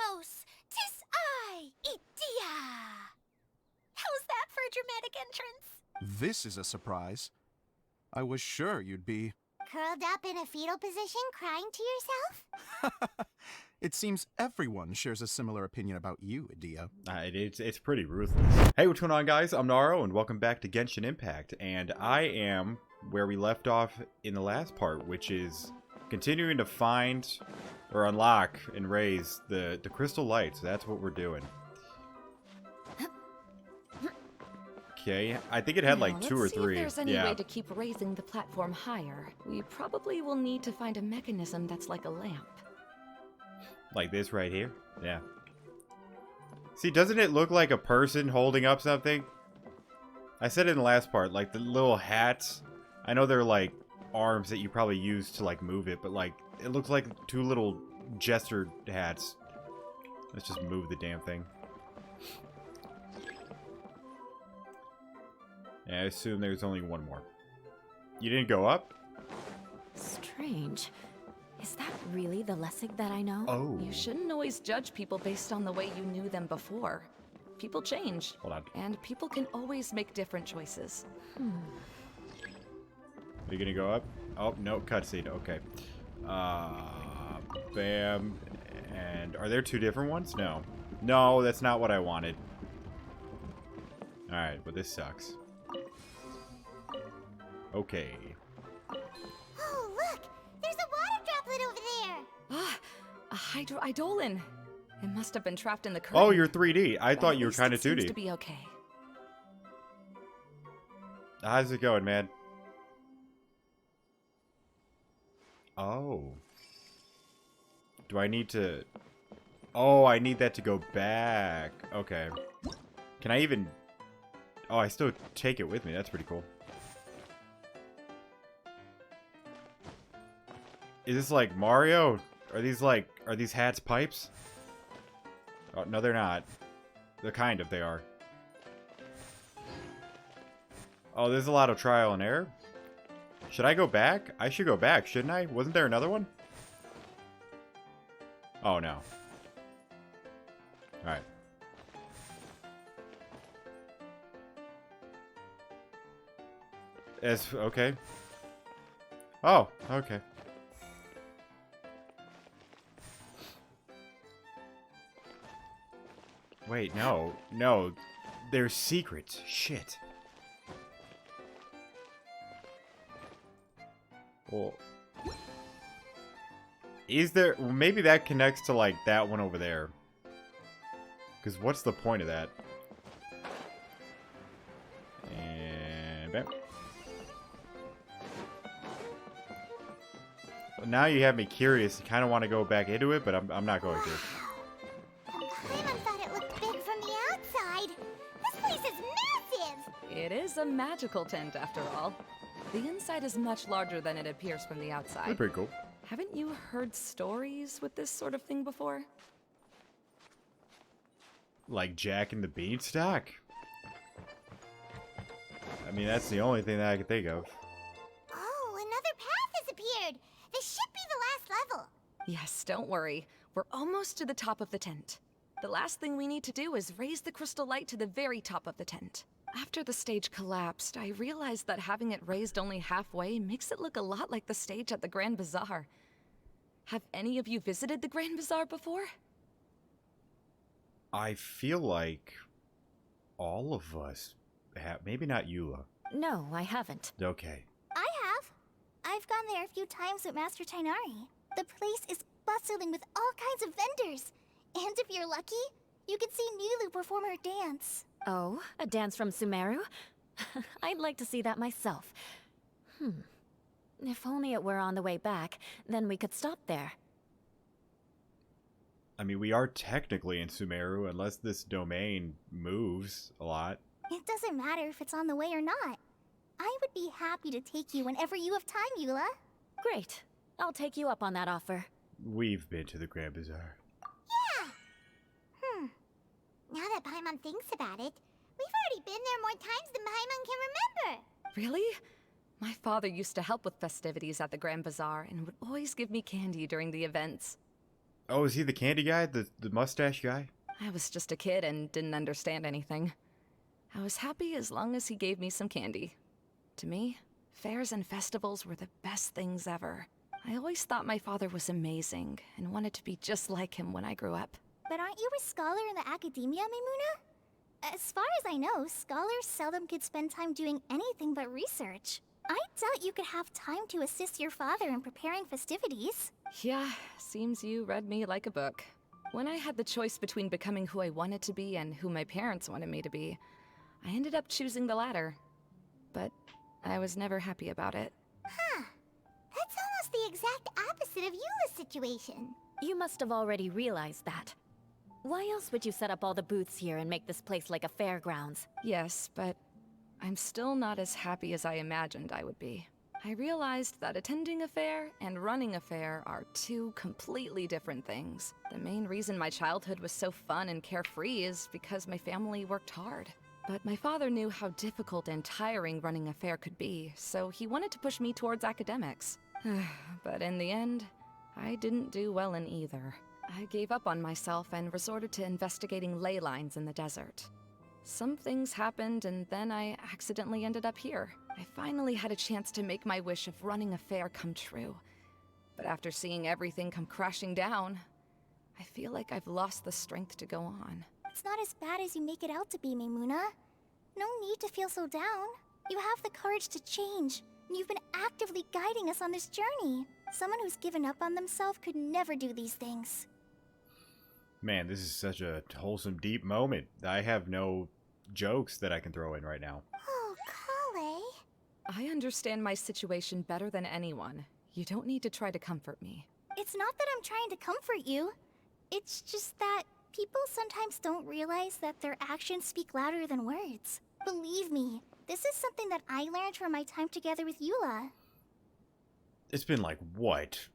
Heroes! 'Tis I, IDYIAS! How's that for a dramatic entrance? This is a surprise. I was sure you'd be... Curled up in a fetal position, crying to yourself? It seems everyone shares a similar opinion about you, Idia. It's pretty ruthless. Hey, what's going on, guys? I'm Naro, and welcome back to Genshin Impact. And I am where we left off in the last part, which is continuing to find or unlock and raise the crystal lights. That's what we're doing. Okay, I think it had like two or three. Let's see if there's any way to keep raising the platform higher. We probably will need to find a mechanism that's like a lamp. Like this right here? Yeah. See, doesn't it look like a person holding up something? I said it in the last part, like the little hats. I know they're like arms that you probably use to like move it, but like it looks like two little jester hats. Let's just move the damn thing. Yeah, I assume there's only one more. You didn't go up? Strange. Is that really the Lessig that I know? Oh. You shouldn't always judge people based on the way you knew them before. People change. Hold on. And people can always make different choices. Are you gonna go up? Oh, no, cutscene. Okay. Bam. And are there two different ones? No. No, that's not what I wanted. Alright, well this sucks. Okay. Oh, look! There's a water droplet over there! Ah, a hydroidolin. It must have been trapped in the current. Oh, you're 3D. I thought At you were least kind of it seems 2D. to be okay. How's it going, man? Oh. Do I need to... Oh, I need that to go back. Okay. Can I even... Oh, I still take it with me. That's pretty cool. Is this like Mario? Are these hats pipes? Oh, no, they're not. They're kind of, they are. Oh, there's a lot of trial and error. Should I go back? I should go back, shouldn't I? Wasn't there another one? Oh, no. Alright. Okay. Oh, okay. Wait, no. No. They're secrets. Shit. Well, is there... Well, maybe that connects to, like, that one over there. Because what's the point of that? And... Bam. Well, now you have me curious. I kind of want to go back into it, but I'm not going to. Paimon thought it looked big from the outside. This place is massive! It is a magical tent, after all. The inside is much larger than it appears from the outside. That's pretty cool. Haven't you heard stories with this sort of thing before? Like Jack and the Beanstalk? I mean, that's the only thing that I can think of. Oh, another path has appeared! This should be the last level! Yes, don't worry. We're almost to the top of the tent. The last thing we need to do is raise the crystal light to the very top of the tent. After the stage collapsed, I realized that having it raised only halfway makes it look a lot like the stage at the Grand Bazaar. Have any of you visited the Grand Bazaar before? I feel like all of us have. Maybe not Eula. No, I haven't. Okay. I have. I've gone there a few times with Master Tainari. The place is bustling with all kinds of vendors. And if you're lucky, you can see Nulu perform her dance. Oh, a dance from Sumeru? I'd like to see that myself. If only it were on the way back, then we could stop there. I mean, we are technically in Sumeru, unless this domain moves a lot. It doesn't matter if it's on the way or not. I would be happy to take you whenever you have time, Eula. Great. I'll take you up on that offer. We've been to the Grand Bazaar. Yeah. Now that Paimon thinks about it, we've already been there more times than Paimon can remember. Really? My father used to help with festivities at the Grand Bazaar and would always give me candy during the events. Oh, is he the candy guy? The mustache guy? I was just a kid and didn't understand anything. I was happy as long as he gave me some candy. To me, fairs and festivals were the best things ever. I always thought my father was amazing and wanted to be just like him when I grew up. But aren't you a scholar in the academia, Maimuna? As far as I know, scholars seldom could spend time doing anything but research. I doubt you could have time to assist your father in preparing festivities. Yeah, seems you read me like a book. When I had the choice between becoming who I wanted to be and who my parents wanted me to be, I ended up choosing the latter. But I was never happy about it. Huh. That's almost the exact opposite of Eula's situation. You must have already realized that. Why else would you set up all the booths here and make this place like a fairgrounds? Yes, but I'm still not as happy as I imagined I would be. I realized that attending a fair and running a fair are two completely different things. The main reason my childhood was so fun and carefree is because my family worked hard. But my father knew how difficult and tiring running a fair could be, so he wanted to push me towards academics. But in the end, I didn't do well in either. I gave up on myself and resorted to investigating ley lines in the desert. Some things happened, and then I accidentally ended up here. I finally had a chance to make my wish of running a fair come true. But after seeing everything come crashing down, I feel like I've lost the strength to go on. It's not as bad as you make it out to be, Maimuna. No need to feel so down. You have the courage to change, and you've been actively guiding us on this journey. Someone who's given up on themselves could never do these things. Man, this is such a wholesome, deep moment. I have no jokes that I can throw in right now. Oh, Kale. I understand my situation better than anyone. You don't need to try to comfort me. It's not that I'm trying to comfort you. It's just that people sometimes don't realize that their actions speak louder than words. Believe me, this is something that I learned from my time together with Eula. It's been like, what?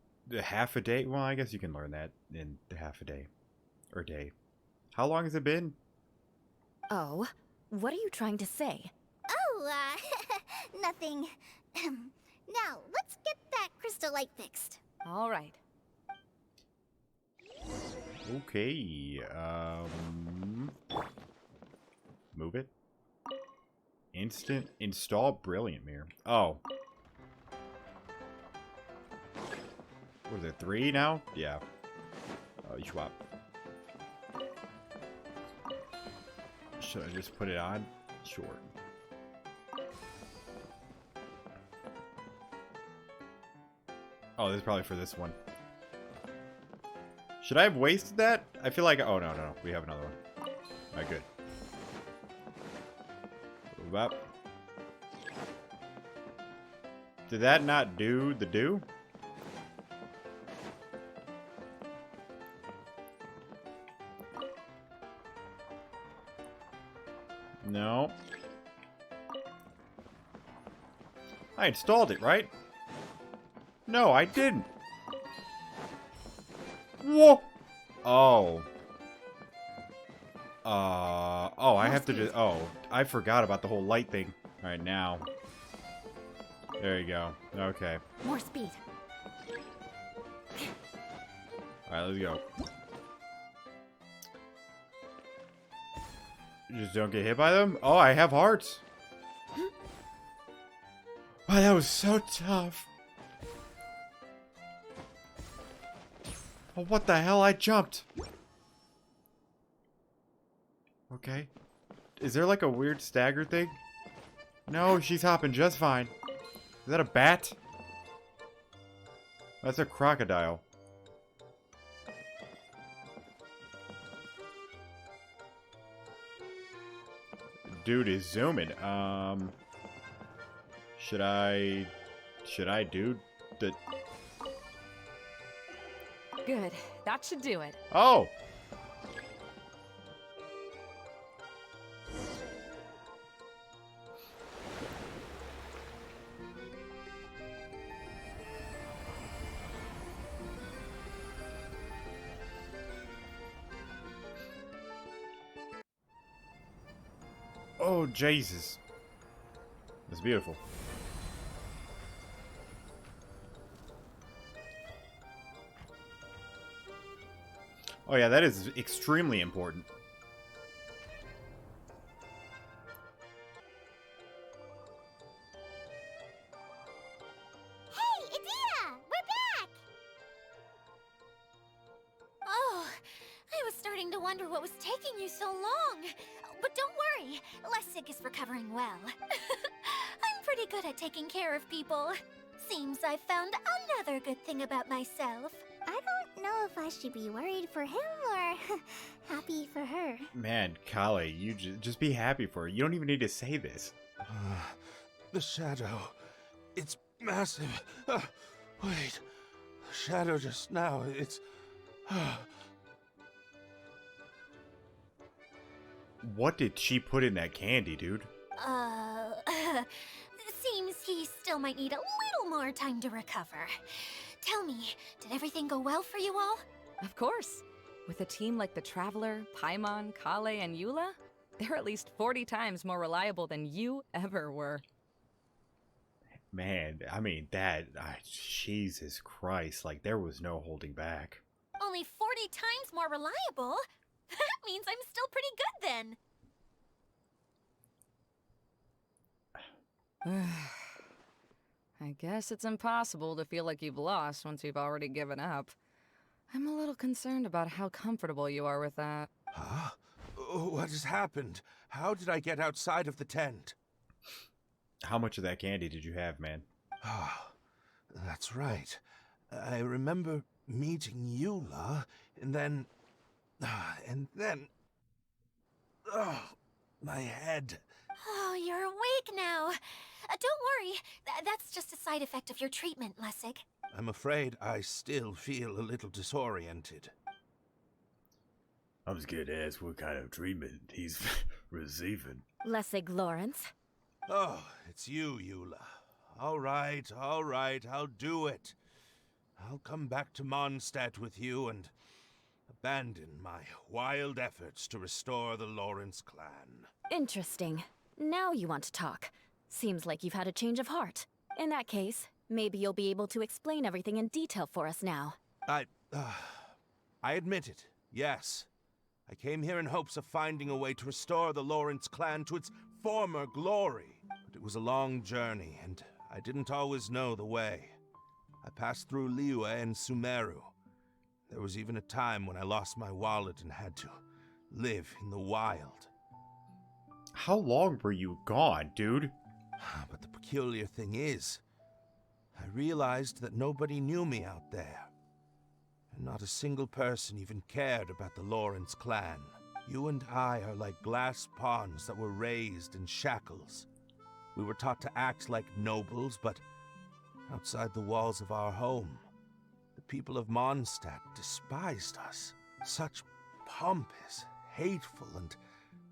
Half a day? Well, I guess you can learn that in half a day. Or day. How long has it been? Oh, what are you trying to say? Oh, nothing. Now, let's get that crystal light fixed. All right. Okay, move it. Instant install brilliant mirror. Oh. What is it, 3 now? Yeah. Oh, you swap. Should I just put it on? Sure. Oh, this is probably for this one. Should I have wasted that? I feel like... Oh, no. We have another one. Alright, good. Move up. Did that not do the do? No. I installed it, right? No, I didn't. Whoa! Oh. Oh, I have to just... Oh, I forgot about the whole light thing. Alright, now. There you go. Okay. More speed. Alright, let's go. You just don't get hit by them? Oh, I have hearts. Wow, that was so tough. Oh, what the hell? I jumped. Okay. Is there like a weird stagger thing? No, she's hopping just fine. Is that a bat? That's a crocodile. Dude is zooming. Should I do the... Good. That should do it. Oh! Oh, Jesus. That's beautiful. Oh yeah, that is extremely important. Hey, Idea! We're back! Oh, I was starting to wonder what was taking you so long. But don't worry, Lessig is recovering well. I'm pretty good at taking care of people. Seems I found another good thing about myself. I don't know if I should be worried for him or happy for her. Man, Kale, you just be happy for her. You don't even need to say this. The shadow. It's massive. Wait. The shadow just now. It's... What did she put in that candy, dude? Seems he still might need a little more time to recover. Tell me, did everything go well for you all? Of course. With a team like the Traveler, Paimon, Kale, and Eula, they're at least 40 times more reliable than you ever were. Man, I mean, Jesus Christ, like, there was no holding back. Only 40 times more reliable? That means I'm still pretty good then. I guess it's impossible to feel like you've lost once you've already given up. I'm a little concerned about how comfortable you are with that. Huh? What has happened? How did I get outside of the tent? How much of that candy did you have, man? Ah, that's right. I remember meeting Eula, and then... Oh, my head. Oh, you're awake now. Don't worry, that's just a side effect of your treatment, Lessig. I'm afraid I still feel a little disoriented. I was gonna ask what kind of treatment he's receiving. Lessig Lawrence. Oh, it's you, Eula. All right, I'll do it. I'll come back to Mondstadt with you and abandon my wild efforts to restore the Lawrence clan. Interesting. Now you want to talk. Seems like you've had a change of heart. In that case, maybe you'll be able to explain everything in detail for us now. I admit it, yes. I came here in hopes of finding a way to restore the Lawrence clan to its former glory. But it was a long journey, and I didn't always know the way. I passed through Liyue and Sumeru. There was even a time when I lost my wallet and had to live in the wild. How long were you gone, dude? But the peculiar thing is, I realized that nobody knew me out there. And not a single person even cared about the Lawrence clan. You and I are like glass pawns that were raised in shackles. We were taught to act like nobles, but outside the walls of our home, the people of Mondstadt despised us. Such pompous, hateful, and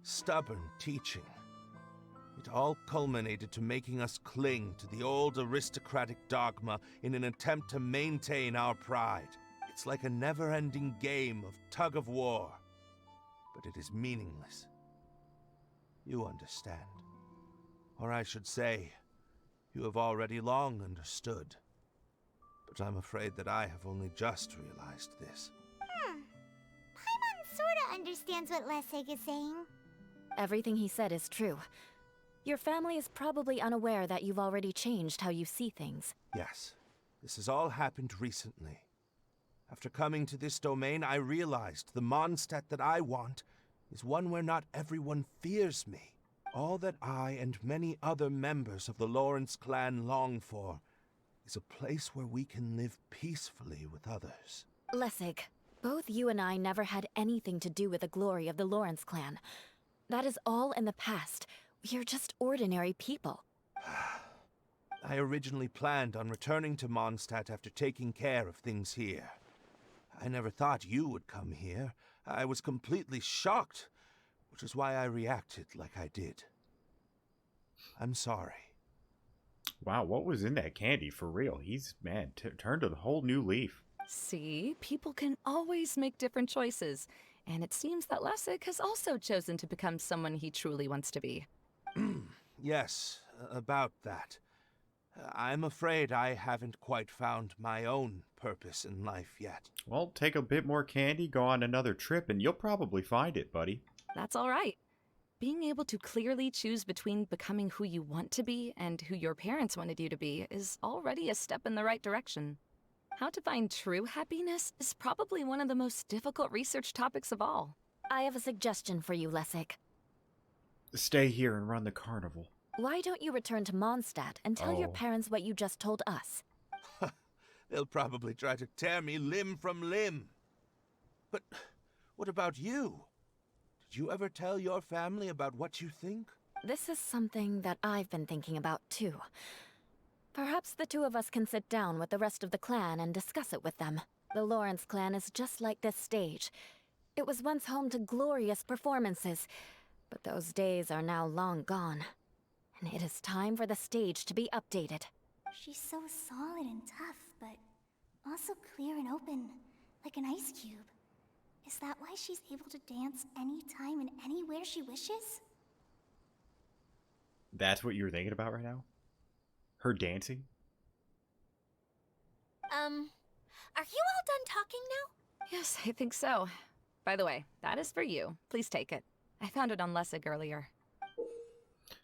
stubborn teaching. It all culminated to making us cling to the old aristocratic dogma in an attempt to maintain our pride. It's like a never-ending game of tug-of-war, but it is meaningless. You understand. Or I should say, you have already long understood. But I'm afraid that I have only just realized this. Paimon sorta understands what Lessig is saying. Everything he said is true. Your family is probably unaware that you've already changed how you see things. Yes, this has all happened recently. After coming to this domain, I realized the Mondstadt that I want is one where not everyone fears me. All that I and many other members of the Lawrence clan long for is a place where we can live peacefully with others. Lessig, both you and I never had anything to do with the glory of the Lawrence clan. That is all in the past. We are just ordinary people. I originally planned on returning to Mondstadt after taking care of things here. I never thought you would come here. I was completely shocked, which is why I reacted like I did. I'm sorry. Wow, what was in that candy for real? He's, man, turned a whole new leaf. See, people can always make different choices, and it seems that Lessig has also chosen to become someone he truly wants to be. Yes, about that. I'm afraid I haven't quite found my own purpose in life yet. Well, take a bit more candy, go on another trip, and you'll probably find it, buddy. That's all right. Being able to clearly choose between becoming who you want to be and who your parents wanted you to be is already a step in the right direction. How to find true happiness is probably one of the most difficult research topics of all. I have a suggestion for you, Lessig. Stay here and run the carnival. Why don't you return to Mondstadt and tell your Oh. parents what you just told us? They'll probably try to tear me limb from limb. But what about you? Did you ever tell your family about what you think? This is something that I've been thinking about, too. Perhaps the two of us can sit down with the rest of the clan and discuss it with them. The Lawrence clan is just like this stage. It was once home to glorious performances, but those days are now long gone. And it is time for the stage to be updated. She's so solid and tough, but also clear and open, like an ice cube. Is that why she's able to dance anytime and anywhere she wishes? That's what you're thinking about right now? Her dancing? Are you all done talking now? Yes, I think so. By the way, that is for you. Please take it. I found it on Lessig earlier.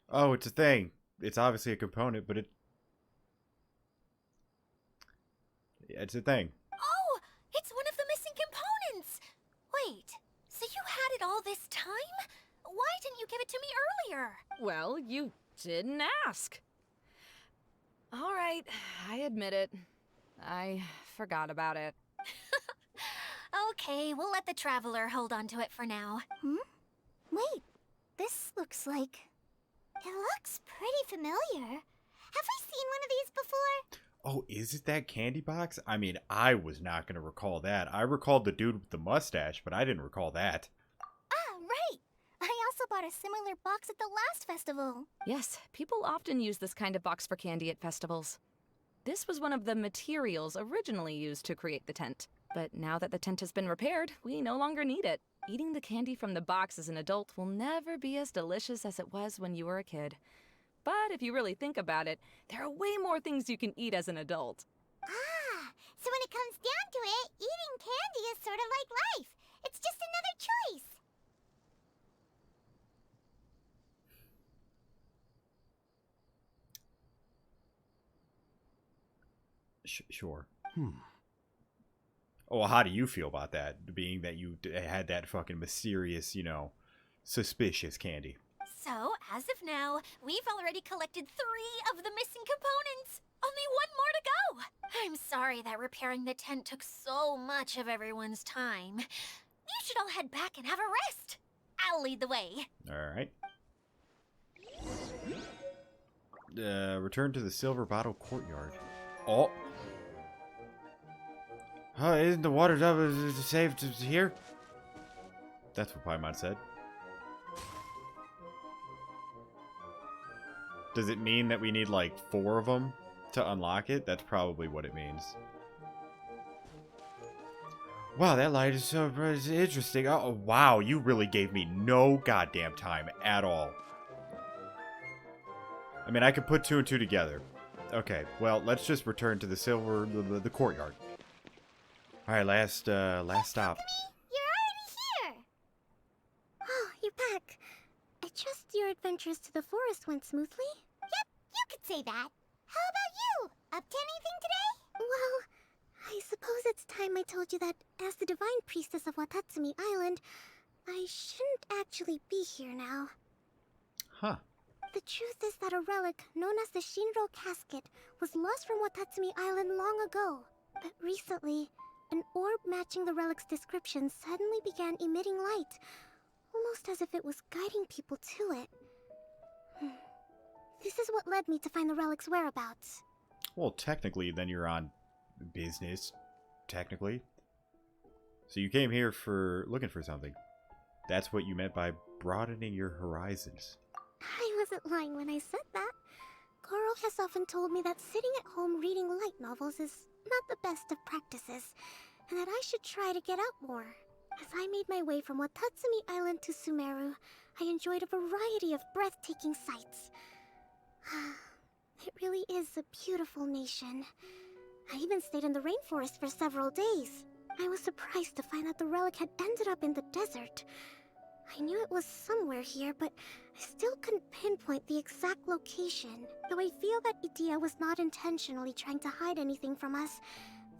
Oh, it's a thing. It's obviously a component, but it's a thing. Oh, it's one of the missing components! Wait, so you had it all this time? Why didn't you give it to me earlier? Well, you didn't ask. All right, I admit it. I forgot about it. Okay, we'll let the Traveler hold on to it for now. Wait, this looks like... It looks pretty familiar. Have I seen one of these before? Oh, is it that candy box? I mean, I was not going to recall that. I recalled the dude with the mustache, but I didn't recall that. Ah, right! I also bought a similar box at the last festival. Yes, people often use this kind of box for candy at festivals. This was one of the materials originally used to create the tent. But now that the tent has been repaired, we no longer need it. Eating the candy from the box as an adult will never be as delicious as it was when you were a kid. But if you really think about it, there are way more things you can eat as an adult. Ah, so when it comes down to it, eating candy is sort of like life. It's just another choice. Sure. Oh, how do you feel about that? Being that you had that fucking mysterious, suspicious candy. So, as of now, we've already collected 3 of the missing components. Only 1 more to go. I'm sorry that repairing the tent took so much of everyone's time. You should all head back and have a rest. I'll lead the way. All right. Return to the Silver Bottle Courtyard. Oh. Isn't the water tub safe to here? That's what Paimon said. Does it mean that we need like 4 of them to unlock it? That's probably what it means. Wow, that light is so interesting. Oh, wow, you really gave me no goddamn time at all. I mean, I could put 2 and 2 together. Okay, well, let's just return to the courtyard. All right, last stop. You're already here! Oh, you're back. I trust your adventures to the forest went smoothly? Yep, you could say that. How about you? Up to anything today? Well, I suppose it's time I told you that as the divine priestess of Watatsumi Island, I shouldn't actually be here now. Huh. The truth is that a relic known as the Shinro Casket was lost from Watatsumi Island long ago. But recently, an orb matching the relic's description suddenly began emitting light, almost as if it was guiding people to it. This is what led me to find the relic's whereabouts. Well, technically, then you're on business. Technically. So you came here looking for something. That's what you meant by broadening your horizons. I wasn't lying when I said that. Goro has often told me that sitting at home reading light novels is not the best of practices, and that I should try to get out more. As I made my way from Watatsumi Island to Sumeru, I enjoyed a variety of breathtaking sights. It really is a beautiful nation. I even stayed in the rainforest for several days. I was surprised to find that the relic had ended up in the desert. I knew it was somewhere here, but I still couldn't pinpoint the exact location. Though I feel that IDYIA was not intentionally trying to hide anything from us,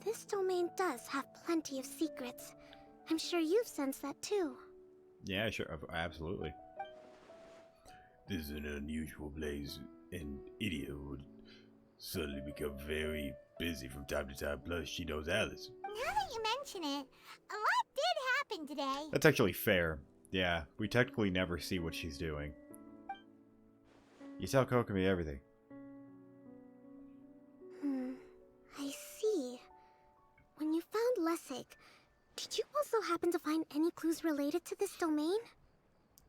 this domain does have plenty of secrets. I'm sure you've sensed that too. Yeah, sure, absolutely. This is an unusual place, and IDYIA would suddenly become very busy from time to time, plus she knows Alice. Now that you mention it, a lot did happen today. That's actually fair. Yeah, we technically never see what she's doing. You tell Kokomi everything. I see. When you found Lessig, did you also happen to find any clues related to this domain?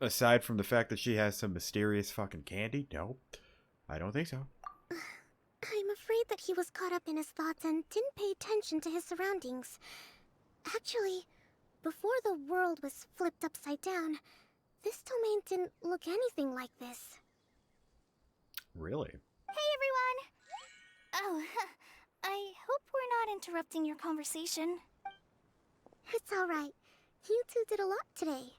Aside from the fact that she has some mysterious fucking candy? No, I don't think so. I'm afraid that he was caught up in his thoughts and didn't pay attention to his surroundings. Actually, before the world was flipped upside down, this domain didn't look anything like this. Really? Hey, everyone! Oh, I hope we're not interrupting your conversation. It's alright. You two did a lot today.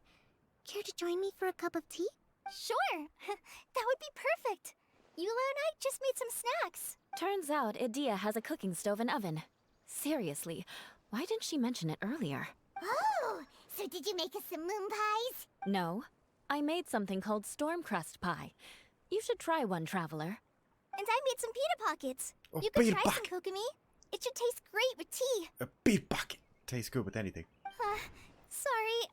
Care to join me for a cup of tea? Sure! That would be perfect! Eula and I just made some snacks. Turns out IDYIA has a cooking stove and oven. Seriously, why didn't she mention it earlier? Oh, so did you make us some moon pies? No, I made something called storm crust pie. You should try one, traveler. And I made some pita pockets. Oh, You could pita try some, pocket. Kokomi. It should taste great with tea. A beef bucket. Tastes good with anything. Sorry.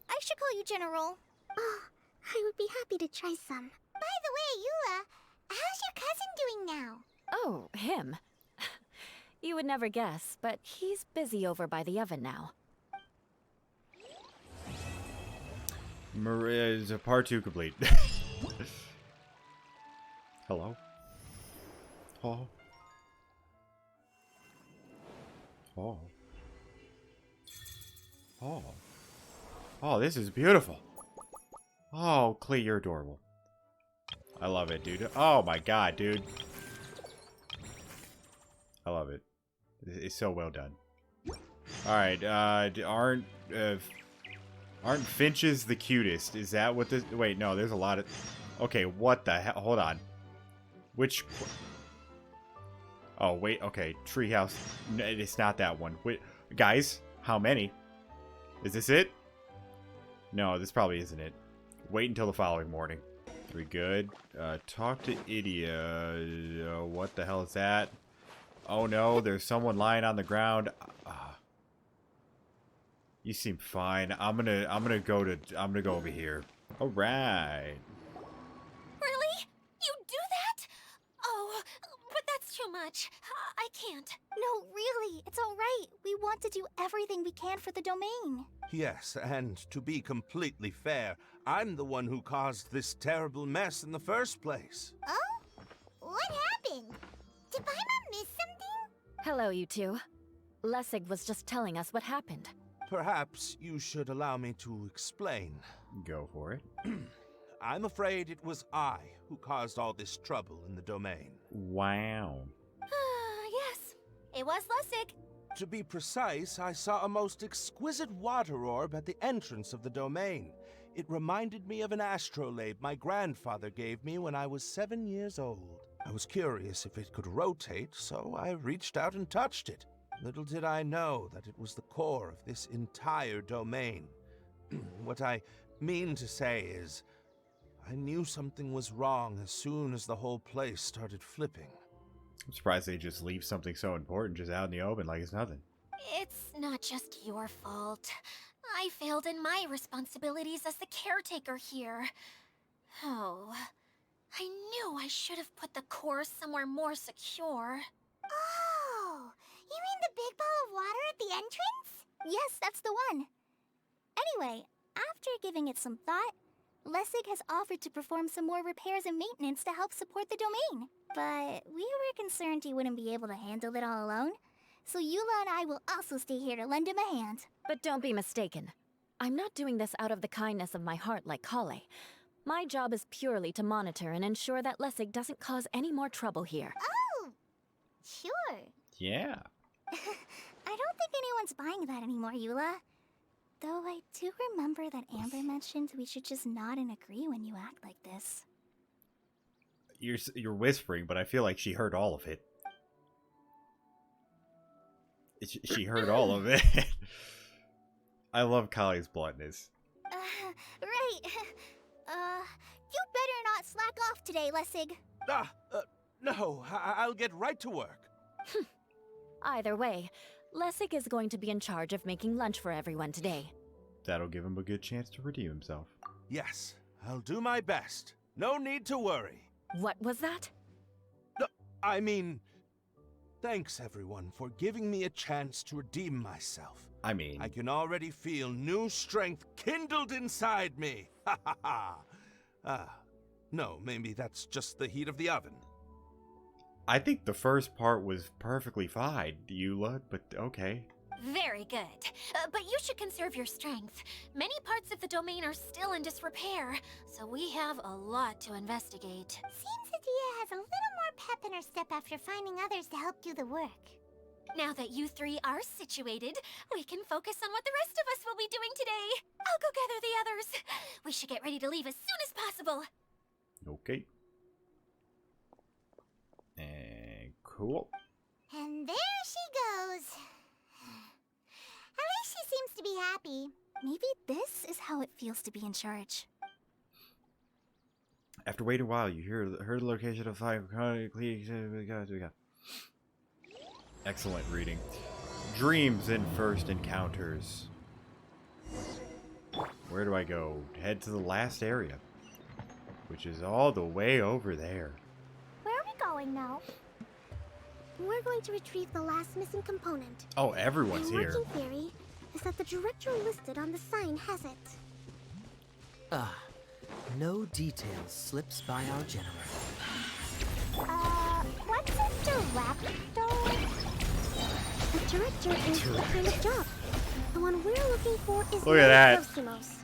I should call you General. Oh, I would be happy to try some. By the way, Eula, how's your cousin doing now? Oh, him. You would never guess, but he's busy over by the oven now. Maria is a part 2 complete. Hello? Oh. Oh. Oh. Oh, this is beautiful. Oh, Clee, you're adorable. I love it, dude. Oh my god, dude. I love it. It's so well done. Alright, aren't finches the cutest? Is that what this... Wait, no, there's a lot of... Okay, what the hell? Hold on. Which... Oh, wait, okay. Treehouse. No, it's not that one. Wait, guys, how many? Is this it? No, this probably isn't it. Wait until the following morning. We good? Talk to IDYIA. What the hell is that? Oh no, there's someone lying on the ground. You seem fine. I'm gonna go over here. All right. Really? You do that? Oh, but that's too much. I can't. No, really. It's all right. We want to do everything we can for the domain. Yes, and to be completely fair, I'm the one who caused this terrible mess in the first place. Oh? What happened? Did Paimon miss something? Hello, you two. Lessig was just telling us what happened. Perhaps you should allow me to explain. Go for it. I'm afraid it was I who caused all this trouble in the domain. Wow. Yes. It was Lessig. To be precise, I saw a most exquisite water orb at the entrance of the domain. It reminded me of an astrolabe my grandfather gave me when I was 7 years old. I was curious if it could rotate, so I reached out and touched it. Little did I know that it was the core of this entire domain. What I mean to say is, I knew something was wrong as soon as the whole place started flipping. I'm surprised they just leave something so important just out in the open like it's nothing. It's not just your fault. I failed in my responsibilities as the caretaker here. Oh, I knew I should have put the core somewhere more secure. Oh, you mean the big ball of water at the entrance? Yes, that's the one. Anyway, after giving it some thought, Lessig has offered to perform some more repairs and maintenance to help support the domain. But we were concerned he wouldn't be able to handle it all alone, so Eula and I will also stay here to lend him a hand. But don't be mistaken. I'm not doing this out of the kindness of my heart like Kale. My job is purely to monitor and ensure that Lessig doesn't cause any more trouble here. Oh, sure. Yeah. I don't think anyone's buying that anymore, Eula. Though I do remember that Amber mentioned we should just nod and agree when you act like this. You're whispering, but I feel like she heard all of it. She heard all of it. I love Kali's bluntness. Right. You better not slack off today, Lessig. No, I'll get right to work. Either way, Lessig is going to be in charge of making lunch for everyone today. That'll give him a good chance to redeem himself. Yes, I'll do my best. No need to worry. What was that? No, I mean, thanks everyone for giving me a chance to redeem myself. I mean, I can already feel new strength kindled inside me. Ha ha ha. No, maybe that's just the heat of the oven. I think the first part was perfectly fine, Eula, but okay. Very good. But you should conserve your strength. Many parts of the domain are still in disrepair, so we have a lot to investigate. Seems Adia has a little more pep in her step after finding others to help do the work. Now that you three are situated, we can focus on what the rest of us will be doing today. I'll go gather the others. We should get ready to leave as soon as possible. Okay. And cool. And there she goes. At least she seems to be happy. Maybe this is how it feels to be in charge. After waiting a while, you heard the location of 5. Excellent reading. Dreams in first encounters. Where do I go? Head to the last area, which is all the way over there. Where are we going now? We're going to retrieve the last missing component. Oh, everyone's My here. working theory is that the director listed on the sign has it. No details slips by our general. What's a director? The director is the kind of job. The one we're looking for is Look at that. Zosimos.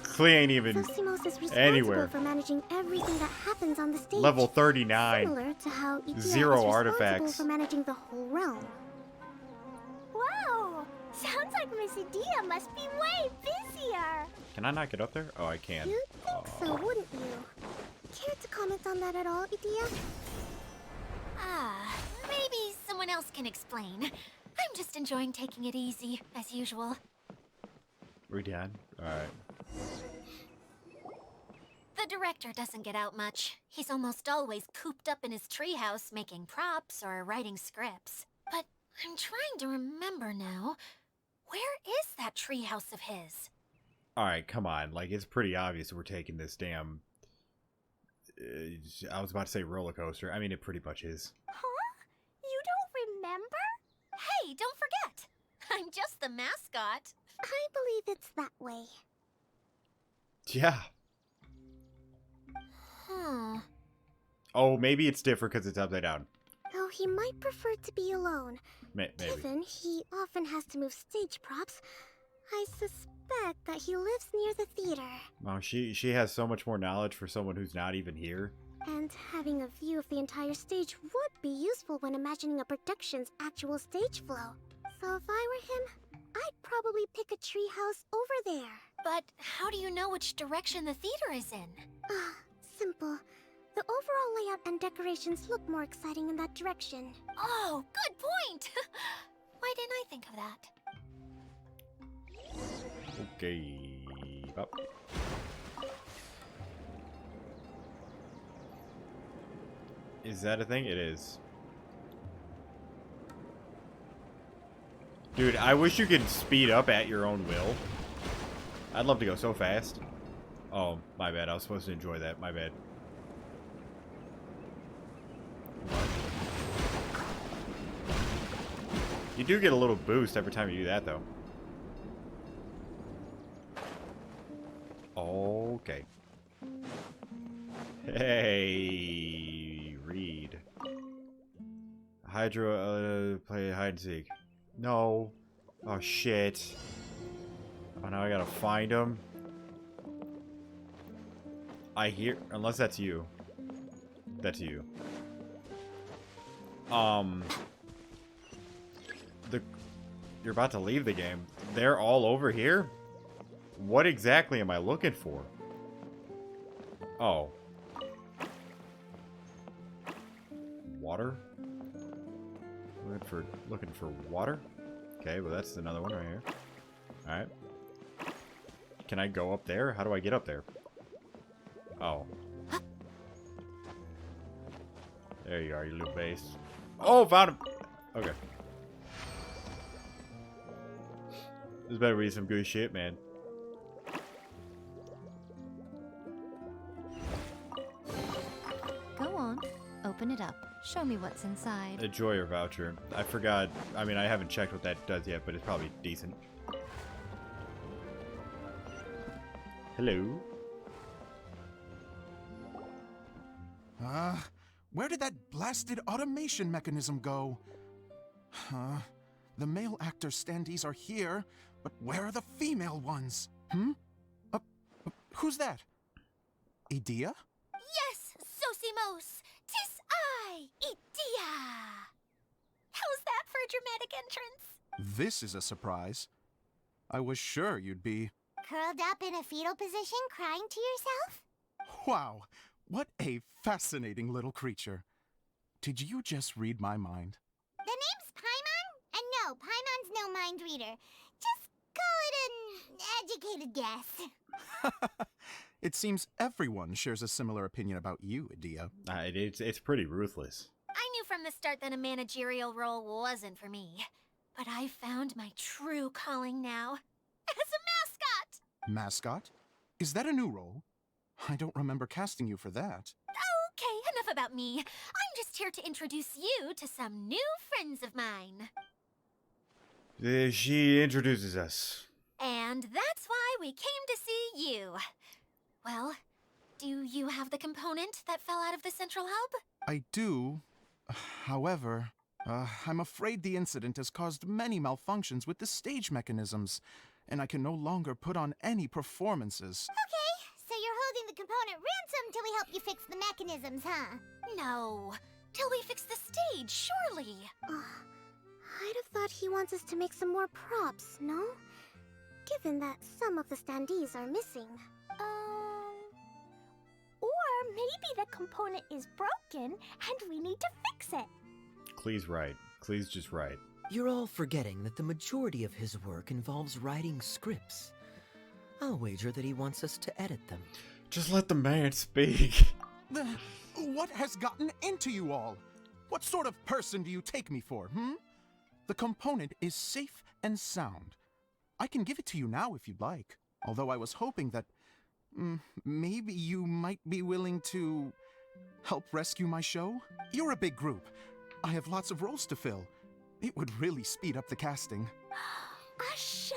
Klee ain't even Zosimos is responsible anywhere. for managing everything that happens on the stage. Level 39. Similar to how IDYIAS Zero is responsible artifacts. for managing the whole realm. Wow! Sounds like Miss Adia must be way busier. Can I not get up there? Oh, I can. You'd think so, wouldn't you? Care to comment on that at all, Idia? Maybe someone else can explain. I'm just enjoying taking it easy, as usual. We're done? Alright. The director doesn't get out much. He's almost always cooped up in his treehouse making props or writing scripts. But I'm trying to remember now. Where is that treehouse of his? Alright, come on. Like, it's pretty obvious we're taking this damn... I was about to say roller coaster. I mean, it pretty much is. Huh? You don't remember? Hey, don't forget! I'm just the mascot. I believe it's that way. Yeah. Oh, maybe it's different because it's upside down. Though he might prefer to be alone. Maybe. Given he often has to move stage props, I suspect that he lives near the theater. Oh, she has so much more knowledge for someone who's not even here. And having a view of the entire stage would be useful when imagining a production's actual stage flow. So if I were him, I'd probably pick a treehouse over there. But how do you know which direction the theater is in? Simple. The overall layout and decorations look more exciting in that direction. Oh, good point! Why didn't I think of that? Okay. Up. Is that a thing? It is. Dude, I wish you could speed up at your own will. I'd love to go so fast. Oh, my bad. I was supposed to enjoy that. My bad. You do get a little boost every time you do that, though. Okay. Hey, read. Hydra, play hide and seek. No. Oh, shit. Oh, now I gotta find him. I hear... Unless that's you. That's you. You're about to leave the game. They're all over here? What exactly am I looking for? Oh. Water? Looking for water? Okay, well that's another one right here. Alright. Can I go up there? How do I get up there? Oh. There you are, you little base. Oh, found him! Okay. This better be some good shit, man. Go on, open it up. Show me what's inside. A Joyer voucher. I forgot. I mean, I haven't checked what that does yet, but it's probably decent. Hello? Where did that blasted automation mechanism go? The male actor standees are here, but where are the female ones? Who's that? Idia? Yes, Sosimos! 'Tis I, Idia! How's that for a dramatic entrance? This is a surprise. I was sure you'd be... Curled up in a fetal position, crying to yourself? Wow, what a fascinating little creature. Did you just read my mind? The name's Paimon? And no, Paimon's no mind reader. Just call it an educated guess. It seems everyone shares a similar opinion about you, Idia. It's pretty ruthless. I knew from the start that a managerial role wasn't for me. But I found my true calling now. As a mascot! Mascot? Is that a new role? I don't remember casting you for that. Okay, enough about me. I'm just here to introduce you to some new friends of mine. She introduces us. And that's why we came to see you. Well, do you have the component that fell out of the central hub? I do. However, I'm afraid the incident has caused many malfunctions with the stage mechanisms, and I can no longer put on any performances. Okay, so you're holding the component ransom till we help you fix the mechanisms, huh? No, till we fix the stage, surely. I'd have thought he wants us to make some more props, no? Given that some of the standees are missing. Or maybe the component is broken and we need to fix it. Clee's right. Clee's just right. You're all forgetting that the majority of his work involves writing scripts. I'll wager that he wants us to edit them. Just let the man speak. What has gotten into you all? What sort of person do you take me for, The component is safe and sound. I can give it to you now if you'd like. Although I was hoping that maybe you might be willing to help rescue my show? You're a big group. I have lots of roles to fill. It would really speed up the casting. A show?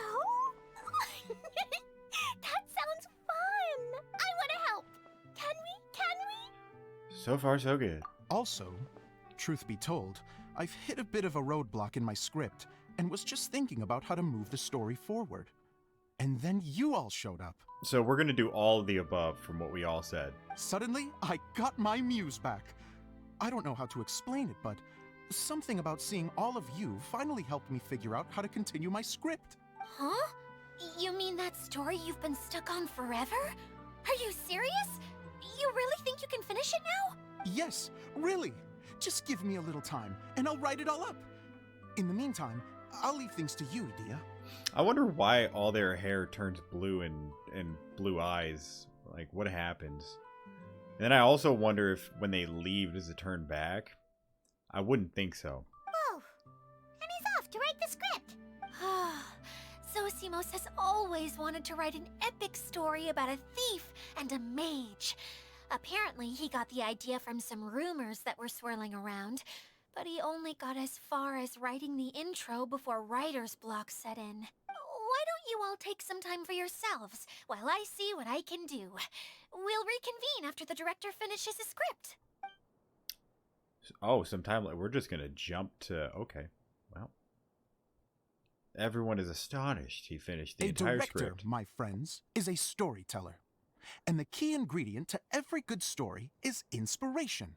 That sounds fun! I want to help! Can we? So far, so good. Also, truth be told, I've hit a bit of a roadblock in my script and was just thinking about how to move the story forward. And then you all showed up. So we're gonna do all of the above from what we all said. Suddenly, I got my muse back. I don't know how to explain it, but something about seeing all of you finally helped me figure out how to continue my script. Huh? You mean that story you've been stuck on forever? Are you serious? You really think you can finish it now? Yes, really. Just give me a little time, and I'll write it all up. In the meantime, I'll leave things to you, Dia. I wonder why all their hair turns blue and blue eyes. Like, what happens? And then I also wonder if when they leave, does it turn back? I wouldn't think so. Whoa! And he's off to write the script! Zosimos has always wanted to write an epic story about a thief and a mage. Apparently, he got the idea from some rumors that were swirling around, but he only got as far as writing the intro before writer's block set in. Why don't you all take some time for yourselves while I see what I can do? We'll reconvene after the director finishes his script. Oh, sometime like we're just gonna jump to okay. Well, everyone is astonished he finished the entire director, script. my friends, is a storyteller. And the key ingredient to every good story is inspiration.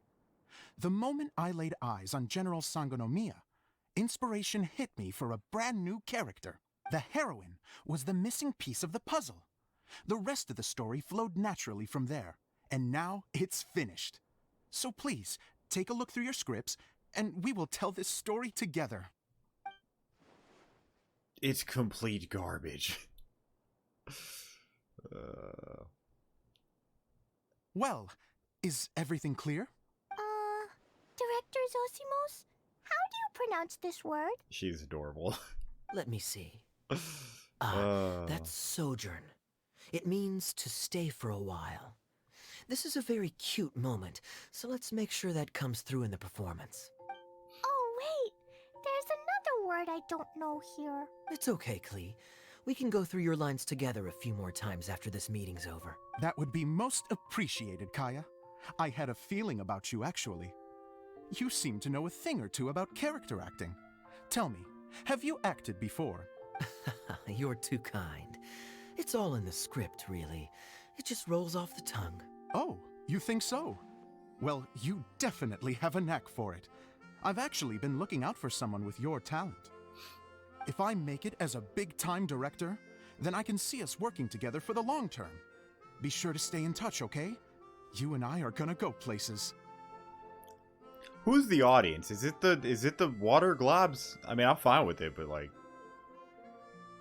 The moment I laid eyes on General Sangonomiya, inspiration hit me for a brand new character. The heroine was the missing piece of the puzzle. The rest of the story flowed naturally from there, and now it's finished. So please, take a look through your scripts, and we will tell this story together. It's complete garbage. Well, is everything clear? Director Zosimos, how do you pronounce this word? She's adorable. Let me see. That's sojourn. It means to stay for a while. This is a very cute moment, so let's make sure that comes through in the performance. Oh, wait. There's another word I don't know here. It's okay, Klee. We can go through your lines together a few more times after this meeting's over. That would be most appreciated, Kaya. I had a feeling about you, actually. You seem to know a thing or two about character acting. Tell me, have you acted before? You're too kind. It's all in the script, really. It just rolls off the tongue. Oh, you think so? Well, you definitely have a knack for it. I've actually been looking out for someone with your talent. If I make it as a big-time director, then I can see us working together for the long term. Be sure to stay in touch, okay? You and I are gonna go places. Who's the audience? Is it the water globs? I mean, I'm fine with it, but like,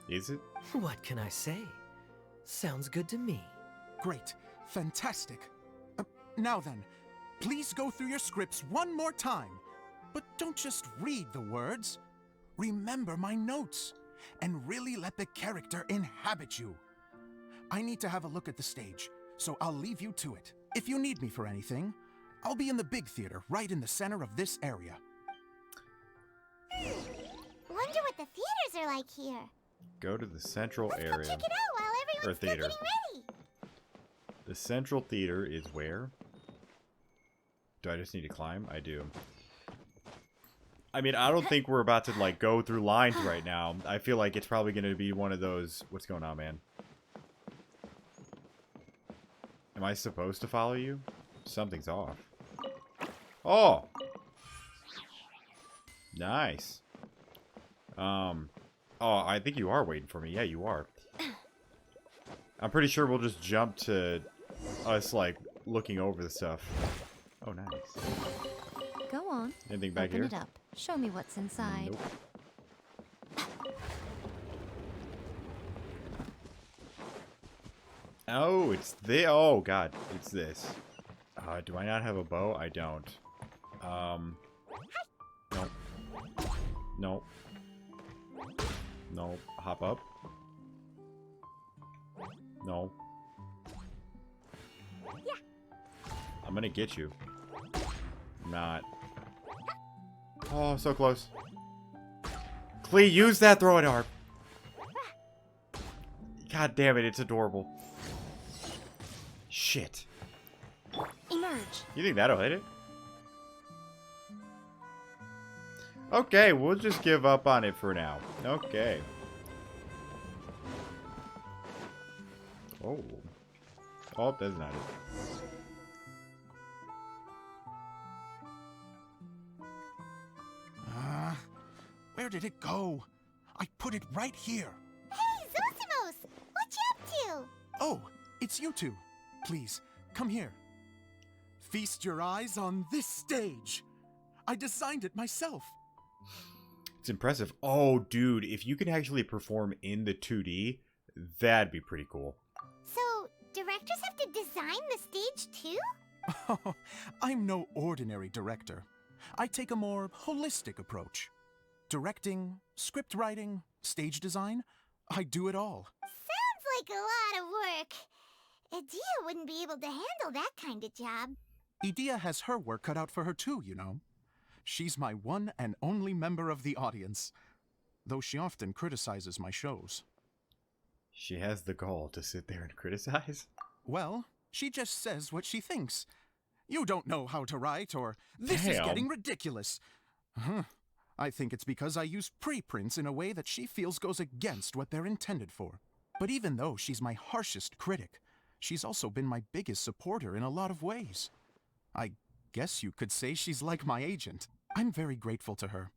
is it? What can I say? Sounds good to me. Great. Fantastic. Now then, please go through your scripts one more time. But don't just read the words. Remember my notes, and really let the character inhabit you. I need to have a look at the stage, so I'll leave you to it. If you need me for anything, I'll be in the big theater right in the center of this area. Wonder what the theaters are like here. Go to the central Let's area. go check it out while everyone's still theater. getting ready. The central theater is where? Do I just need to climb? I do. I mean, I don't think we're about to, like, go through lines right now. I feel like it's probably going to be one of those... What's going on, man? Am I supposed to follow you? Something's off. Oh! Nice. Oh, I think you are waiting for me. Yeah, you are. I'm pretty sure we'll just jump to us, like, looking over the stuff. Oh, nice. Go on. Anything back Open here? it up. Show me what's inside. Nope. Oh, it's this. Oh, God. It's this. Do I not have a bow? I don't. Nope. Nope. Nope. Hop up. No. Yeah. I'm gonna get you. Not. Oh, so close. Klee, use that throwing harp. God damn it, it's adorable. Shit. Emerge. You think that'll hit it? Okay, we'll just give up on it for now. Okay. Oh. Oh, that's not it. Where did it go? I put it right here. Hey, Zosimos! What you up to? Oh, it's you two. Please, come here. Feast your eyes on this stage. I designed it myself. It's impressive. Oh, dude, if you can actually perform in the 2D, that'd be pretty cool. So, directors have to design the stage too? Oh, I'm no ordinary director. I take a more holistic approach. Directing, script writing, stage design, I do it all. Sounds like a lot of work. Idia wouldn't be able to handle that kind of job. Idia has her work cut out for her too, you know. She's my one and only member of the audience, though she often criticizes my shows. She has the gall to sit there and criticize? Well, she just says what she thinks. You don't know how to write, or this is Damn. getting ridiculous. I think it's because I use preprints in a way that she feels goes against what they're intended for. But even though she's my harshest critic, She's also been my biggest supporter in a lot of ways. I guess you could say she's like my agent. I'm very grateful to her.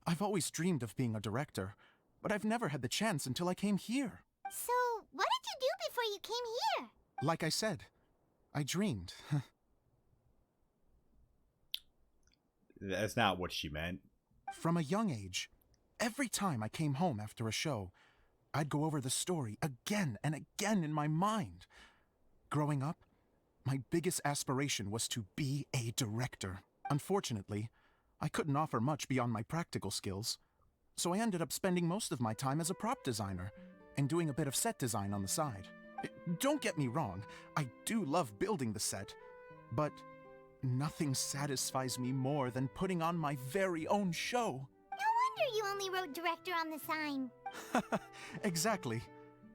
I've always dreamed of being a director, but I've never had the chance until I came here. So, what did you do before you came here? Like I said, I dreamed. That's not what she meant. From a young age, every time I came home after a show, I'd go over the story again and again in my mind. Growing up, my biggest aspiration was to be a director. Unfortunately, I couldn't offer much beyond my practical skills, so I ended up spending most of my time as a prop designer and doing a bit of set design on the side. Don't get me wrong, I do love building the set, but nothing satisfies me more than putting on my very own show. No wonder you only wrote director on the sign. Exactly.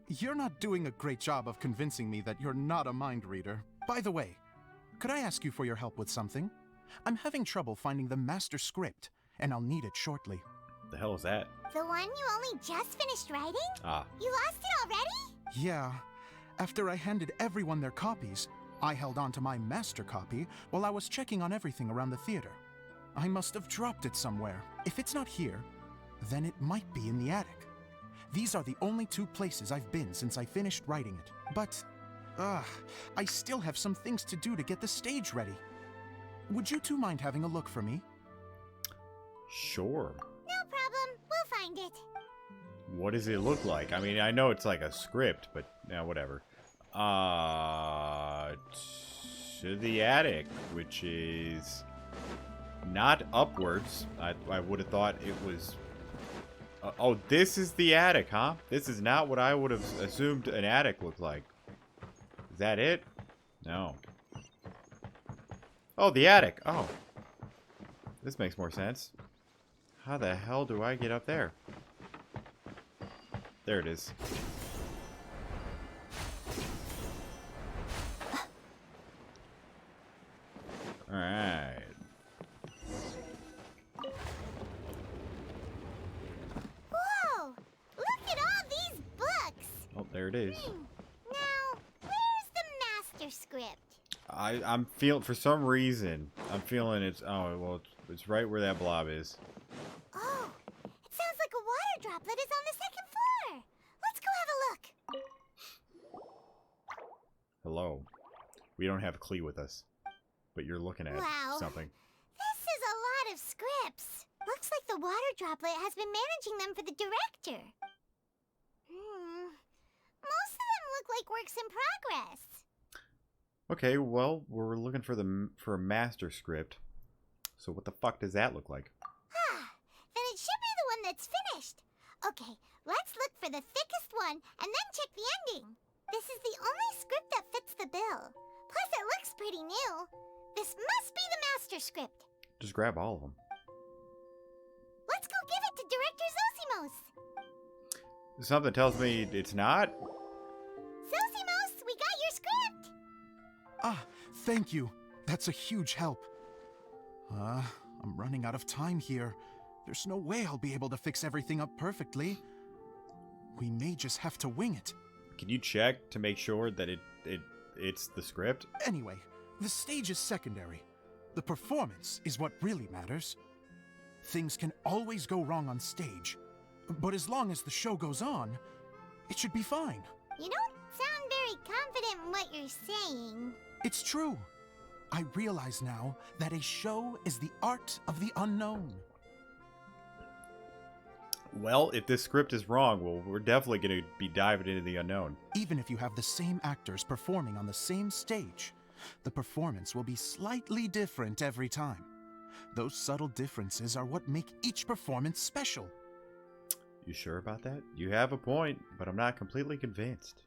You're not doing a great job of convincing me that you're not a mind reader. By the way, could I ask you for your help with something? I'm having trouble finding the master script, and I'll need it shortly. The hell is that? The one you only just finished writing? Ah. You lost it already? Yeah. After I handed everyone their copies, I held on to my master copy while I was checking on everything around the theater. I must have dropped it somewhere. If it's not here, then it might be in the attic. These are the only two places I've been since I finished writing it. But, I still have some things to do to get the stage ready. Would you two mind having a look for me? Sure. No problem. We'll find it. What does it look like? I mean, I know it's like a script, but yeah, whatever. To the attic, which is not upwards. I would have thought it was... oh, this is the attic, huh? This is not what I would have assumed an attic looked like. Is that it? No. Oh, the attic. Oh. This makes more sense. How the hell do I get up there? There it is. Alright. Whoa! Look at all these books! Oh, there it is. Now, where's the master script? I'm feeling, for some reason, I'm feeling it's, oh, well, it's right where that blob is. Oh, it sounds like a water droplet is on the second floor. Let's go have a look. Hello. We don't have Klee with us, but you're looking at Wow. something. This is a lot of scripts. Looks like the water droplet has been managing them for the director. Most of them look like works in progress. Okay, well, we're looking for a master script. So what the fuck does that look like? Then it should be the one that's finished. Okay, let's look for the thickest one and then check the ending. This is the only script that fits the bill. Plus, it looks pretty new. This must be the master script. Just grab all of them. Let's go give it to Director Zosimos. Something tells me it's not. Zosimos, we got your script. Ah, thank you. That's a huge help. I'm running out of time here. There's no way I'll be able to fix everything up perfectly. We may just have to wing it. Can you check to make sure that it's the script? Anyway, the stage is secondary. The performance is what really matters. Things can always go wrong on stage, but as long as the show goes on, it should be fine. You don't sound very confident in what you're saying. It's true. I realize now that a show is the art of the unknown. Well, if this script is wrong, well, we're definitely going to be diving into the unknown. Even if you have the same actors performing on the same stage, the performance will be slightly different every time. Those subtle differences are what make each performance special. You sure about that? You have a point, but I'm not completely convinced.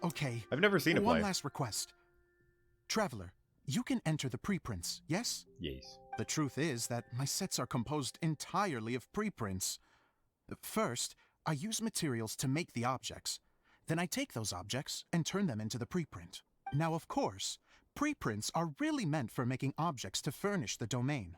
Okay. I've never seen a play. One last request. Traveler, you can enter the preprints, yes? Yes. The truth is that my sets are composed entirely of preprints. First, I use materials to make the objects. Then I take those objects and turn them into the preprint. Now, of course, preprints are really meant for making objects to furnish the domain.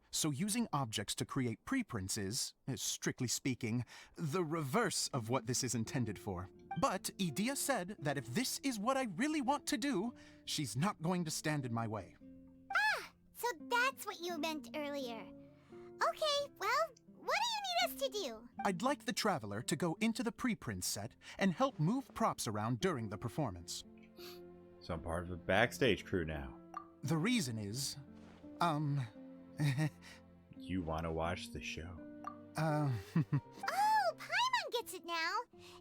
So using objects to create preprints is, strictly speaking, the reverse of what this is intended for. But IDYIAS said that if this is what I really want to do, she's not going to stand in my way. Ah, so that's what you meant earlier. Okay, well, what do you need us to do? I'd like the Traveler to go into the preprint set and help move props around during the performance. So I'm part of the backstage crew now. The reason is, You want to watch the show? Oh, Paimon gets it now.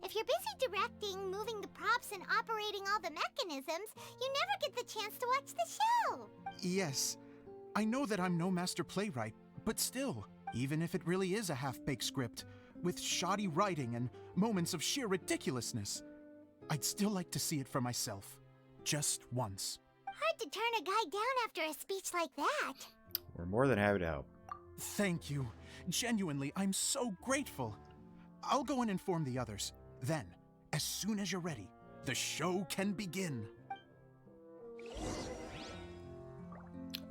If you're busy directing, moving the props, and operating all the mechanisms, you never get the chance to watch the show. Yes, I know that I'm no master playwright, but still, even if it really is a half-baked script, with shoddy writing and moments of sheer ridiculousness, I'd still like to see it for myself. Just once. Hard to turn a guy down after a speech like that. We're more than happy to help. Thank you. Genuinely, I'm so grateful. I'll go and inform the others. Then, as soon as you're ready, the show can begin.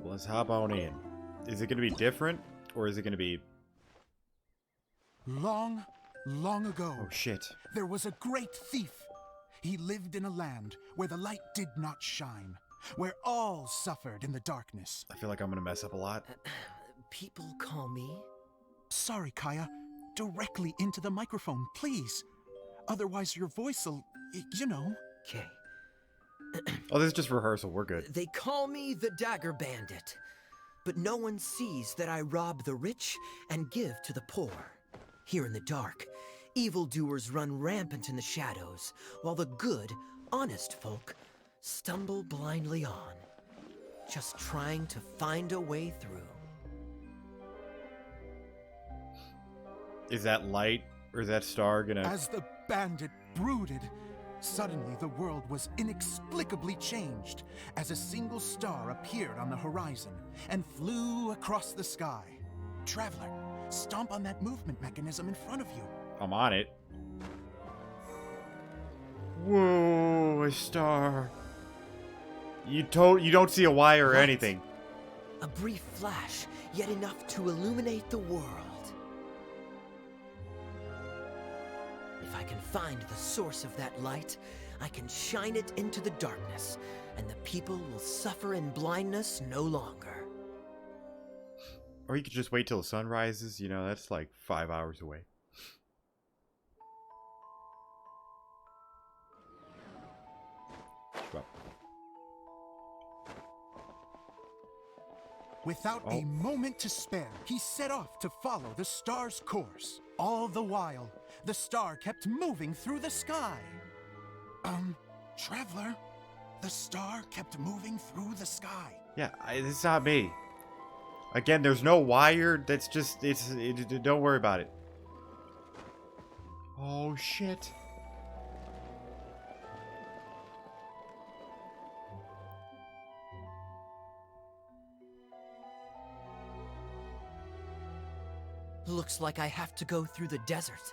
Well, let's hop on in. Is it going to be different, or is it going to be... Long, long ago, Oh, shit. there was a great thief. He lived in a land where the light did not shine, where all suffered in the darkness. I feel like I'm going to mess up a lot. People call me... Sorry, Kaya. Directly into the microphone, please. Otherwise your voice'll, you know. Okay. Oh, this is just rehearsal. We're good. They call me the Dagger Bandit. But no one sees that I rob the rich and give to the poor. Here in the dark, evildoers run rampant in the shadows, while the good, honest folk stumble blindly on, just trying to find a way through. Is that light, or is that star gonna... As the bandit brooded, suddenly the world was inexplicably changed as a single star appeared on the horizon and flew across the sky. Traveler, stomp on that movement mechanism in front of you. I'm on it. Whoa, a star. You don't see a wire or What? anything. A brief flash, yet enough to illuminate the world. If I can find the source of that light, I can shine it into the darkness, and the people will suffer in blindness no longer. Or you could just wait till the sun rises. You know, that's like 5 hours away. Well, Without a moment to spare, he set off to follow the star's course. All the while, the star kept moving through the sky. Traveler, the star kept moving through the sky. yeah, it's not me. Again, there's no wire. That's just, don't worry about it. Oh, shit. Looks like I have to go through the desert.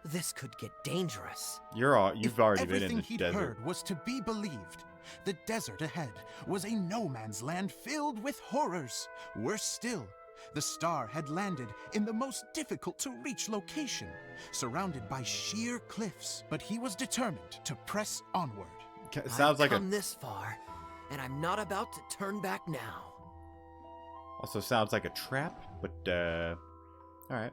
This could get dangerous. You've already been in Everything the he'd desert. heard was to be believed. The desert ahead was a no-man's land filled with horrors. Worse still, the star had landed in the most difficult-to-reach location, surrounded by sheer cliffs. But he was determined to press onward. Sounds like I've come this far, and I'm not about to turn back now. Also sounds like a trap, but all right.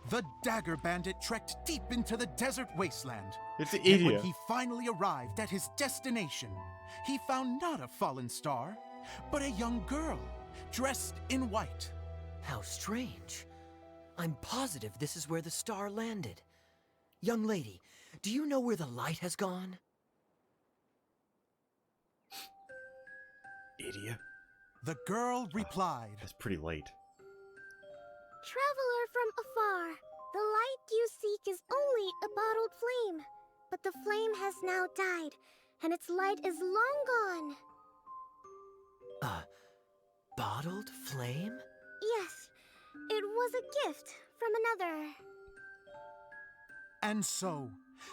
The Dagger Bandit trekked deep into the desert wasteland. It's an Yet idiot. when he finally arrived at his destination, he found not a fallen star, but a young girl, dressed in white. How strange. I'm positive this is where the star landed. Young lady, do you know where the light has gone? Idiot. The girl replied, That's pretty late. Traveler from afar, the light you seek is only a bottled flame. But the flame has now died, and its light is long gone. A bottled flame? Yes, it was a gift from another. And so,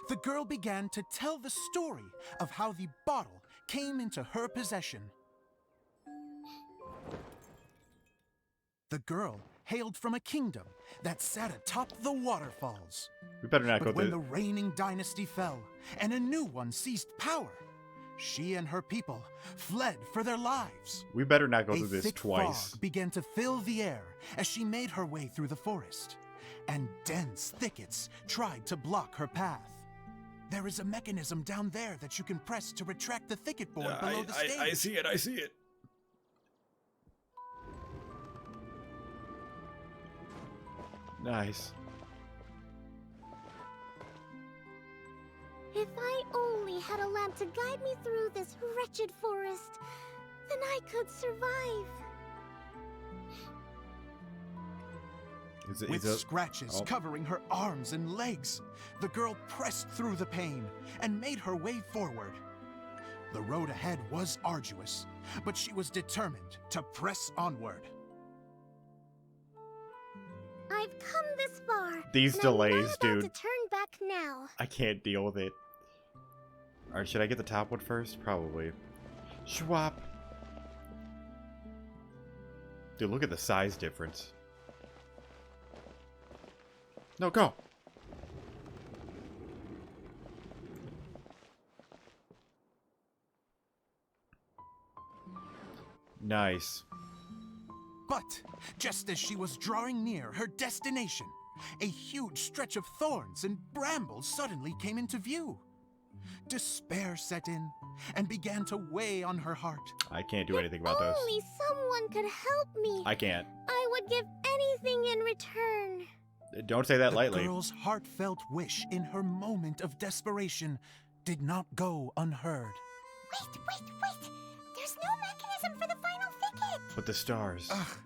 the girl began to tell the story of how the bottle came into her possession. The girl hailed from a kingdom that sat atop the waterfalls. We better not go But when through. the reigning dynasty fell and a new one seized power, she and her people fled for their lives. We better not go A through this thick twice. fog began to fill the air as she made her way through the forest, and dense thickets tried to block her path. There is a mechanism down there that you can press to retract the thicket board below the stage. I see it. I see it. Nice. If I only had a lamp to guide me through this wretched forest, then I could survive. With scratches covering her arms and legs, the girl pressed through the pain and made her way forward. The road ahead was arduous, but she was determined to press onward. I've come this far. These and delays, I'm not about dude. to turn back now. I can't deal with it. Alright, should I get the top one first? Probably. Schwap. Dude, look at the size difference. No, go! Nice. But just as she was drawing near her destination, a huge stretch of thorns and brambles suddenly came into view. Despair set in and began to weigh on her heart. I can't do anything about those. Only someone could help me. I can't. I would give anything in return. Don't say that lightly. The girl's heartfelt wish in her moment of desperation did not go unheard. Wait! There's no mechanism for the final thicket. But the stars. Ugh,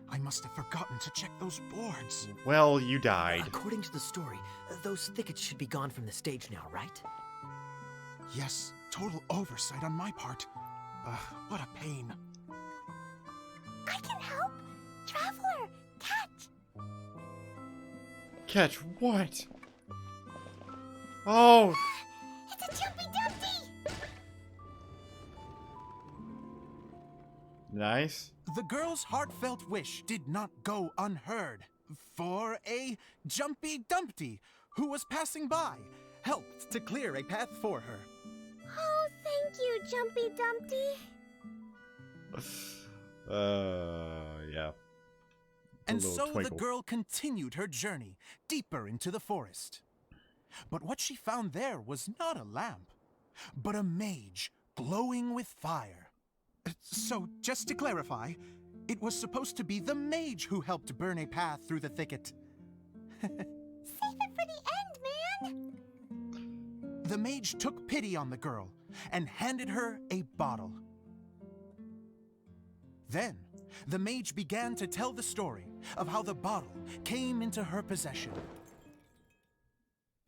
I must have forgotten to check those boards. Well, you died. According to the story, those thickets should be gone from the stage now, right? Yes, total oversight on my part. What a pain. I can help. Traveler, catch. Catch what? Oh! It's a Jumpy Dumpty. Nice. The girl's heartfelt wish did not go unheard, for a Jumpy Dumpty who was passing by helped to clear a path for her. Oh, thank you, Jumpy Dumpty. Yeah. And so the girl continued her journey deeper into the forest. But what she found there was not a lamp, but a mage glowing with fire. So, just to clarify, it was supposed to be the mage who helped burn a path through the thicket. Save it for the end, man. The mage took pity on the girl and handed her a bottle. Then, the mage began to tell the story of how the bottle came into her possession.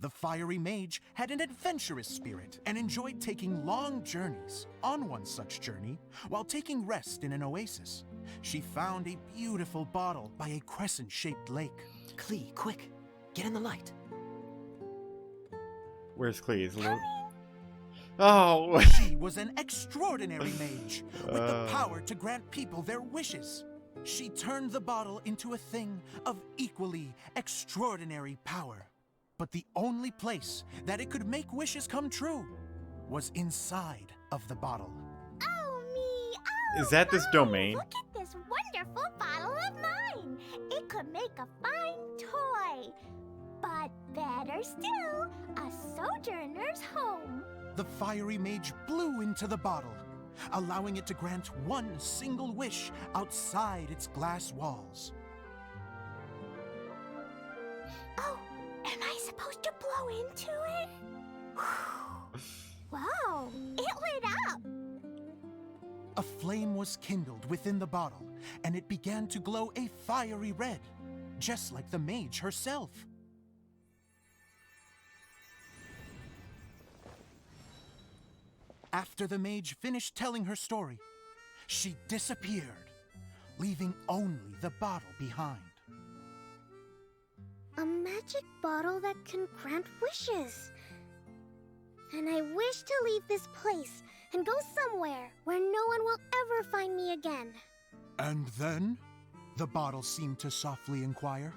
The fiery mage had an adventurous spirit and enjoyed taking long journeys. On one such journey, while taking rest in an oasis, she found a beautiful bottle by a crescent-shaped lake. Klee, quick, get in the light. Where's Clee? Oh! She was an extraordinary mage with the power to grant people their wishes. She turned the bottle into a thing of equally extraordinary power. But the only place that it could make wishes come true was inside of the bottle. Oh, me. Oh, Is that this domain? Look at this wonderful bottle of mine. It could make a fine toy. But better still, a sojourner's home. The fiery mage blew into the bottle, allowing it to grant one single wish outside its glass walls. Oh, am I supposed to blow into it? Wow, it lit up. A flame was kindled within the bottle, and it began to glow a fiery red, just like the mage herself. After the mage finished telling her story, she disappeared, leaving only the bottle behind. A magic bottle that can grant wishes. And I wish to leave this place and go somewhere where no one will ever find me again. And then, the bottle seemed to softly inquire.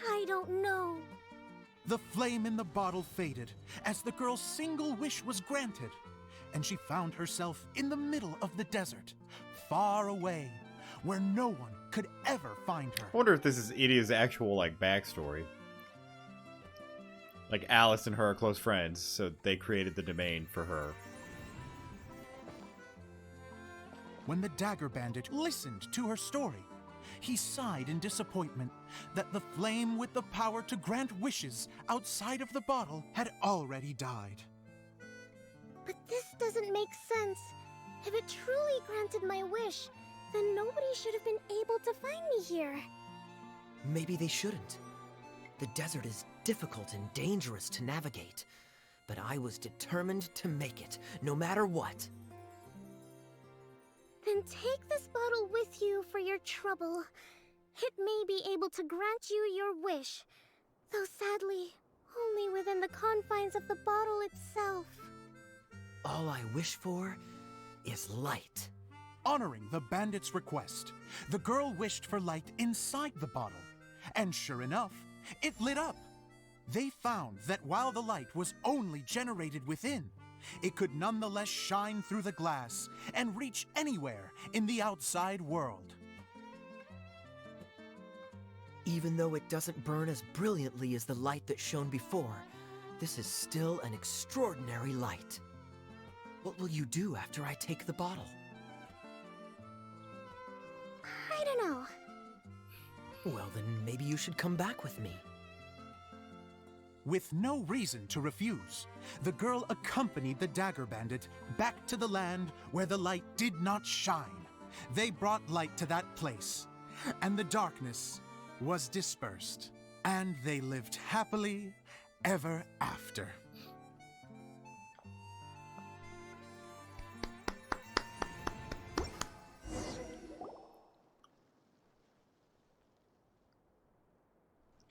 I don't know. The flame in the bottle faded as the girl's single wish was granted, and she found herself in the middle of the desert, far away, where no one could ever find her. I wonder if this is Idia's actual, like, backstory. Like, Alice and her are close friends, so they created the domain for her. When the Dagger Bandit listened to her story, he sighed in disappointment that the flame with the power to grant wishes outside of the bottle had already died. But this doesn't make sense. If it truly granted my wish, then nobody should have been able to find me here. Maybe they shouldn't. The desert is difficult and dangerous to navigate, but I was determined to make it, no matter what. Then take this bottle with you for your trouble. It may be able to grant you your wish, though sadly, only within the confines of the bottle itself. All I wish for is light. Honoring the bandit's request, the girl wished for light inside the bottle, and sure enough, it lit up. They found that while the light was only generated within, it could nonetheless shine through the glass and reach anywhere in the outside world. Even though it doesn't burn as brilliantly as the light that shone before, this is still an extraordinary light. What will you do after I take the bottle? I don't know. Well, then maybe you should come back with me. With no reason to refuse, the girl accompanied the Dagger Bandit back to the land where the light did not shine. They brought light to that place, and the darkness was dispersed, and they lived happily ever after.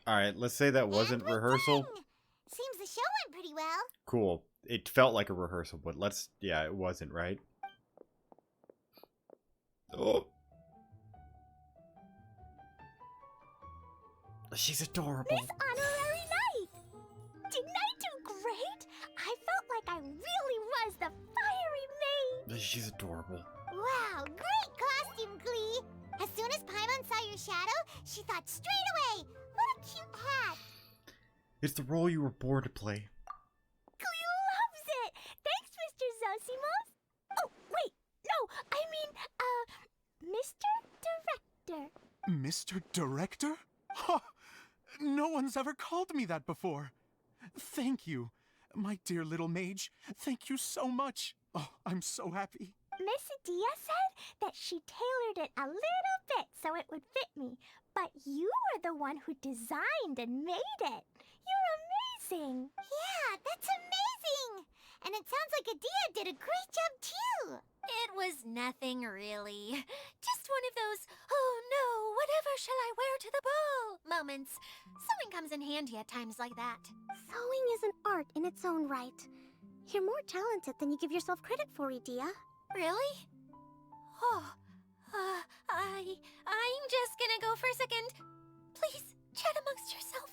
Alright, let's say that wasn't And we're rehearsal. done. Seems the show went pretty well. Cool. It felt like a rehearsal, but yeah, it wasn't, right? Oh. She's adorable. This honorary night! Didn't I do great? I felt like I really was the fiery maid. She's adorable. Wow, great costume, Glee! As soon as Paimon saw your shadow, she thought straight away, what a cute hat! It's the role you were born to play. Glee loves it! Thanks, Mr. Zosimos! Oh, wait, no, I mean, Mr. Director. Mr. Director? Ha! No one's ever called me that before. Thank you, my dear little mage. Thank you so much. Oh, I'm so happy. Miss Adia said that she tailored it a little bit so it would fit me, but you were the one who designed and made it. You're amazing. Yeah, that's amazing. And it sounds like Adia did a great job too. It was nothing really. Just one of those, oh no, whatever shall I wear to the ball moments. Sewing comes in handy at times like that. Sewing is an art in its own right. You're more talented than you give yourself credit for, Idia. Really? Oh, I'm just gonna go for a second. Please, chat amongst yourselves.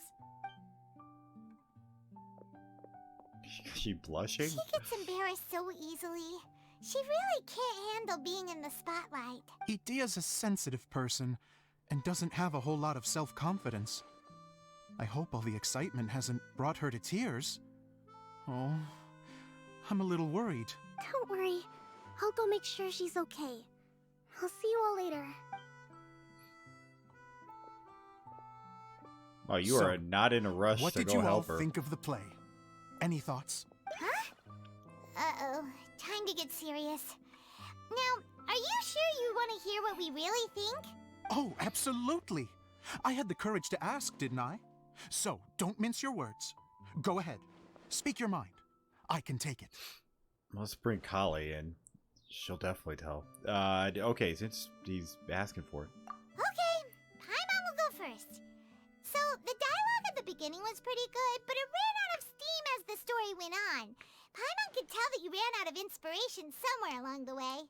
Is she blushing? She gets embarrassed so easily. She really can't handle being in the spotlight. Idia's a sensitive person and doesn't have a whole lot of self-confidence. I hope all the excitement hasn't brought her to tears. Oh, I'm a little worried. Don't worry. I'll go make sure she's okay. I'll see you all later. Oh, you So, are not in a rush What to did go you all help her. think of the play? Any thoughts? Huh? Uh-oh. Time to get serious. Now, are you sure you want to hear what we really think? Oh, absolutely. I had the courage to ask, didn't I? So, don't mince your words. Go ahead. Speak your mind. I can take it. Let's bring Kali in. She'll definitely tell. Okay, since he's asking for it. Okay, Paimon will go first. So, the dialogue at the beginning was pretty good, but it ran out of steam as the story went on. Paimon could tell that you ran out of inspiration somewhere along the way.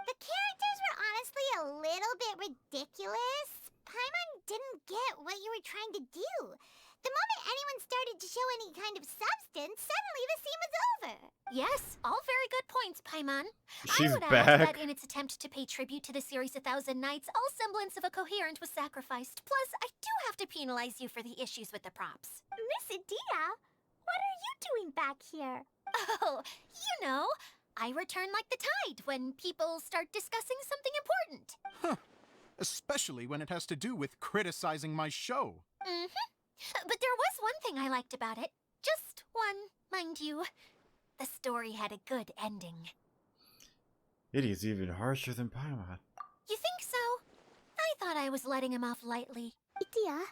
The characters were honestly a little bit ridiculous. Paimon didn't get what you were trying to do. The moment anyone started to show any kind of substance, suddenly the scene was over. Yes, all very good points, Paimon. She's I would back. add that in its attempt to pay tribute to the series 1,000 Nights, all semblance of a coherent was sacrificed. Plus, I do have to penalize you for the issues with the props. Miss Idia, what are you doing back here? Oh, you know, I return like the tide when people start discussing something important. Huh. Especially when it has to do with criticizing my show. Mm-hmm. But there was one thing I liked about it. Just one, mind you. The story had a good ending. It is even harsher than Paimon. You think so? I thought I was letting him off lightly. Idia,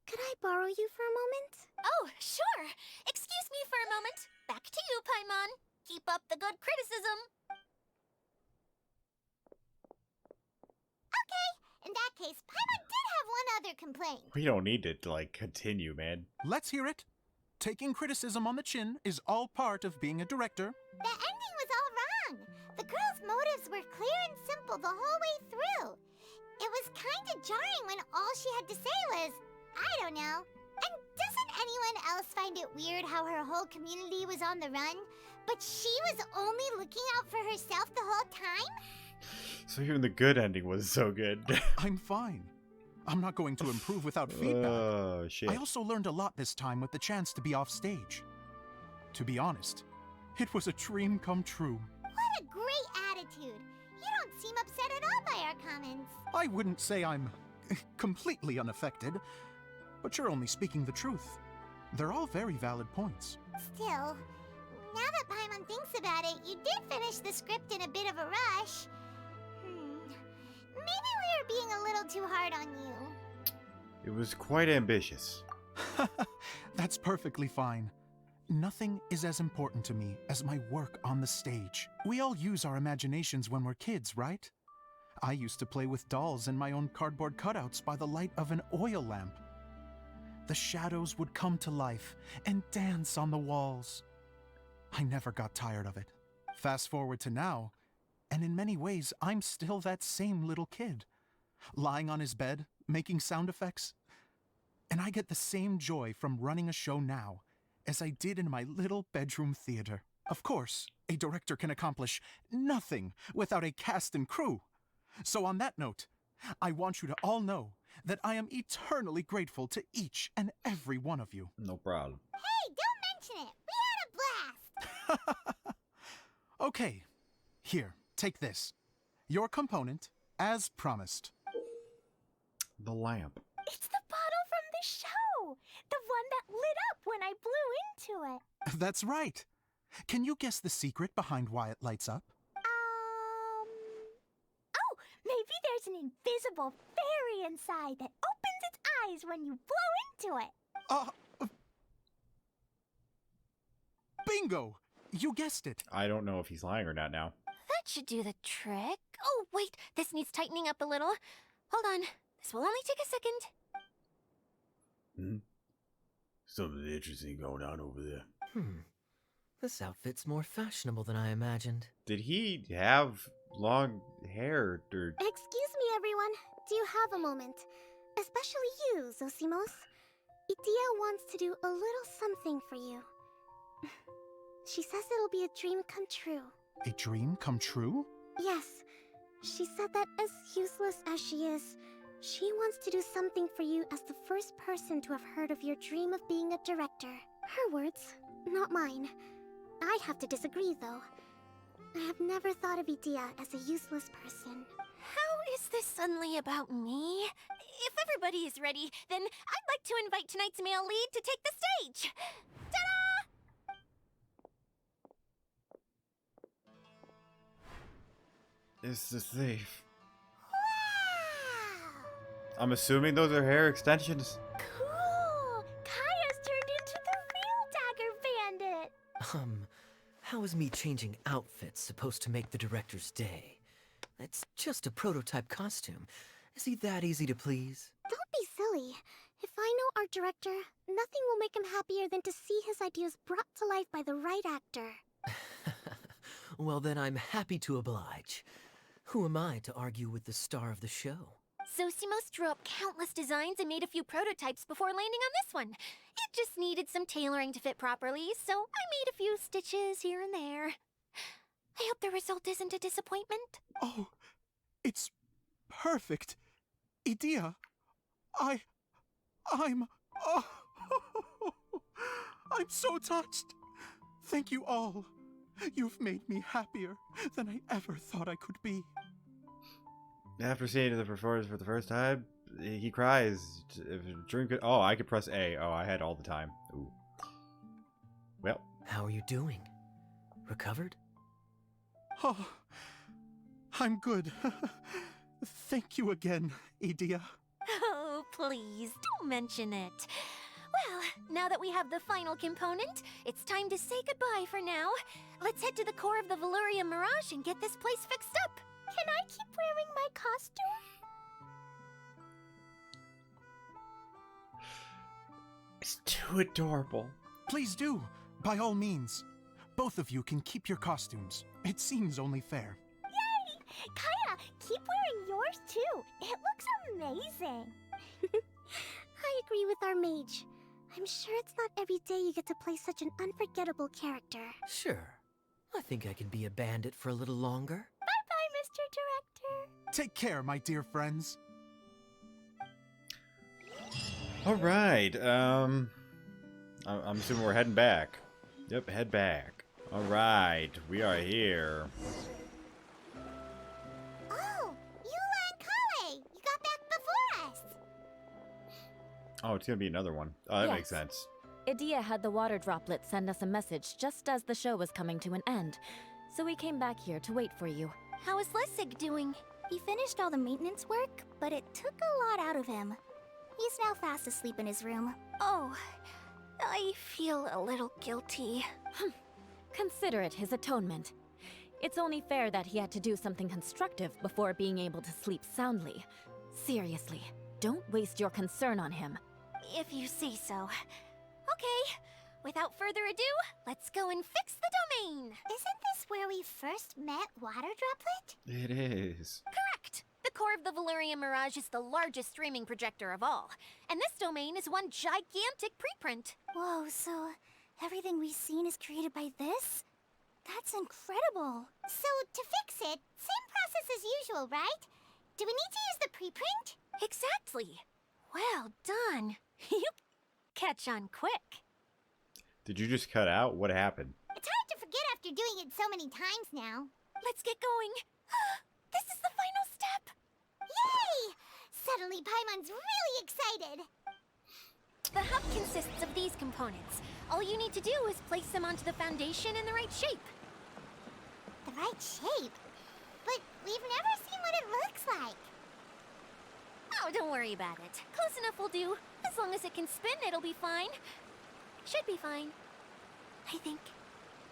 could I borrow you for a moment? Oh, sure. Excuse me for a moment. Back to you, Paimon. Keep up the good criticism. Okay, in that case, Paimon did have one other complaint. We don't need to, like, continue, man. Let's hear it. Taking criticism on the chin is all part of being a director. The ending was all wrong. The girl's motives were clear and simple the whole way through. It was kind of jarring when all she had to say was, I don't know. And doesn't anyone else find it weird how her whole community was on the run, but she was only looking out for herself the whole time? So even the good ending was so good. I'm fine. I'm not going to improve without feedback. Oh, shit. I also learned a lot this time with the chance to be off stage. To be honest, it was a dream come true. What a great attitude. You don't seem upset at all by our comments. I wouldn't say I'm completely unaffected, but you're only speaking the truth. They're all very valid points. Still, now that Paimon thinks about it, you did finish the script in a bit of a rush. Maybe we were being a little too hard on you. It was quite ambitious. That's perfectly fine. Nothing is as important to me as my work on the stage. We all use our imaginations when we're kids, right? I used to play with dolls and my own cardboard cutouts by the light of an oil lamp. The shadows would come to life and dance on the walls. I never got tired of it. Fast forward to now, and in many ways, I'm still that same little kid, lying on his bed, making sound effects. And I get the same joy from running a show now as I did in my little bedroom theater. Of course, a director can accomplish nothing without a cast and crew. So on that note, I want you to all know that I am eternally grateful to each and every one of you. No problem. Hey, don't mention it. We had a blast. Okay, here, take this. Your component, as promised. The lamp. It's the bottle from the show. The one that lit up when I blew into it. That's right. Can you guess the secret behind why it lights up? Oh, maybe there's an invisible fairy inside that opens its eyes when you blow into it. Bingo! You guessed it. I don't know if he's lying or not now. That should do the trick. Oh, wait, this needs tightening up a little. Hold on, this will only take a second. Something interesting going on over there. This outfit's more fashionable than I imagined. Did he have long hair or... Excuse me, everyone. Do you have a moment? Especially you, Zosimos. Idia wants to do a little something for you. She says it'll be a dream come true. A dream come true? Yes. She said that as useless as she is, she wants to do something for you as the first person to have heard of your dream of being a director. Her words, not mine. I have to disagree, though. I have never thought of Idia as a useless person. How is this suddenly about me? If everybody is ready, then I'd like to invite tonight's male lead to take the stage. Ta-da! It's the thief. Wow! I'm assuming those are hair extensions. Cool! Kaya's turned into the real Dagger Bandit! How is me changing outfits supposed to make the director's day? It's just a prototype costume. Is he that easy to please? Don't be silly. If I know art director. Nothing will make him happier than to see his ideas brought to life by the right actor. Well, then I'm happy to oblige. Who am I to argue with the star of the show? Zosimos drew up countless designs and made a few prototypes before landing on this one. It just needed some tailoring to fit properly, so I made a few stitches here and there. I hope the result isn't a disappointment. Oh, it's perfect. Idia, I'm... Oh, I'm so touched. Thank you all. You've made me happier than I ever thought I could be. After seeing the performance for the first time, he cries. If a dream could... Oh, I could press A. Oh, I had all the time. Ooh. Well. How are you doing? Recovered? Oh, I'm good. Thank you again, Idia. Oh, please, don't mention it. Well, now that we have the final component, it's time to say goodbye for now. Let's head to the core of the Valyria Mirage and get this place fixed up. Can I keep wearing my costume? It's too adorable. Please do, by all means. Both of you can keep your costumes. It seems only fair. Yay! Kaya, keep wearing yours too. It looks amazing. I agree with our mage. I'm sure it's not every day you get to play such an unforgettable character. Sure. I think I can be a bandit for a little longer. Bye-bye, Mr. Director. Take care, my dear friends. All right. I'm assuming we're heading back. Yep, head back. All right, we are here. Oh, Eula and Kale! You got back before us! Oh, it's gonna be another one. Oh, that Yes. makes sense. Idia had the water droplet send us a message just as the show was coming to an end. So we came back here to wait for you. How is Lessig doing? He finished all the maintenance work, but it took a lot out of him. He's now fast asleep in his room. Oh, I feel a little guilty. Consider it his atonement. It's only fair that he had to do something constructive before being able to sleep soundly. Seriously, don't waste your concern on him. If you say so. Okay, without further ado, let's go and fix the domain. Isn't this where we first met Water Droplet? It is. Correct. The core of the Valyria Mirage is the largest streaming projector of all, and this domain is one gigantic preprint. Whoa, so everything we've seen is created by this? That's incredible. So, to fix it, same process as usual, right? Do we need to use the preprint? Exactly. Well done. You catch on quick. Did you just cut out? What happened? It's hard to forget after doing it so many times now. Let's get going. This is the final step. Yay! Suddenly Paimon's really excited. The hub consists of these components. All you need to do is place them onto the foundation in the right shape. The right shape? But we've never seen what it looks like. Oh, don't worry about it. Close enough will do. As long as it can spin, it'll be fine. Should be fine. I think.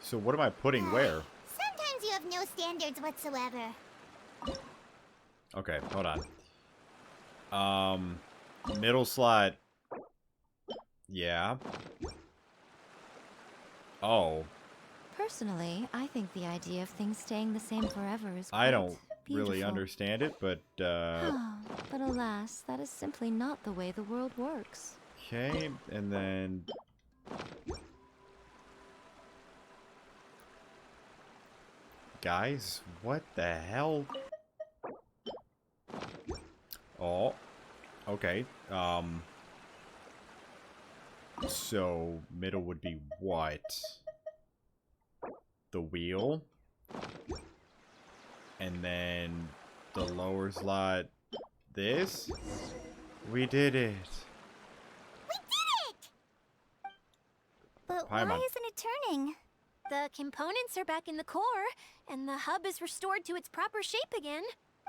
So what am I putting where? Sometimes you have no standards whatsoever. Okay, hold on. Middle slot. Yeah. Oh. Personally, I think the idea of things staying the same forever is I quite don't really beautiful. understand it, but But alas, that is simply not the way the world works. okay, and then guys, what the hell? Oh. Okay. So middle would be what? The wheel. And then the lower slot this? We did it. We did it! But Paimon. why isn't it turning? The components are back in the core, and the hub is restored to its proper shape again.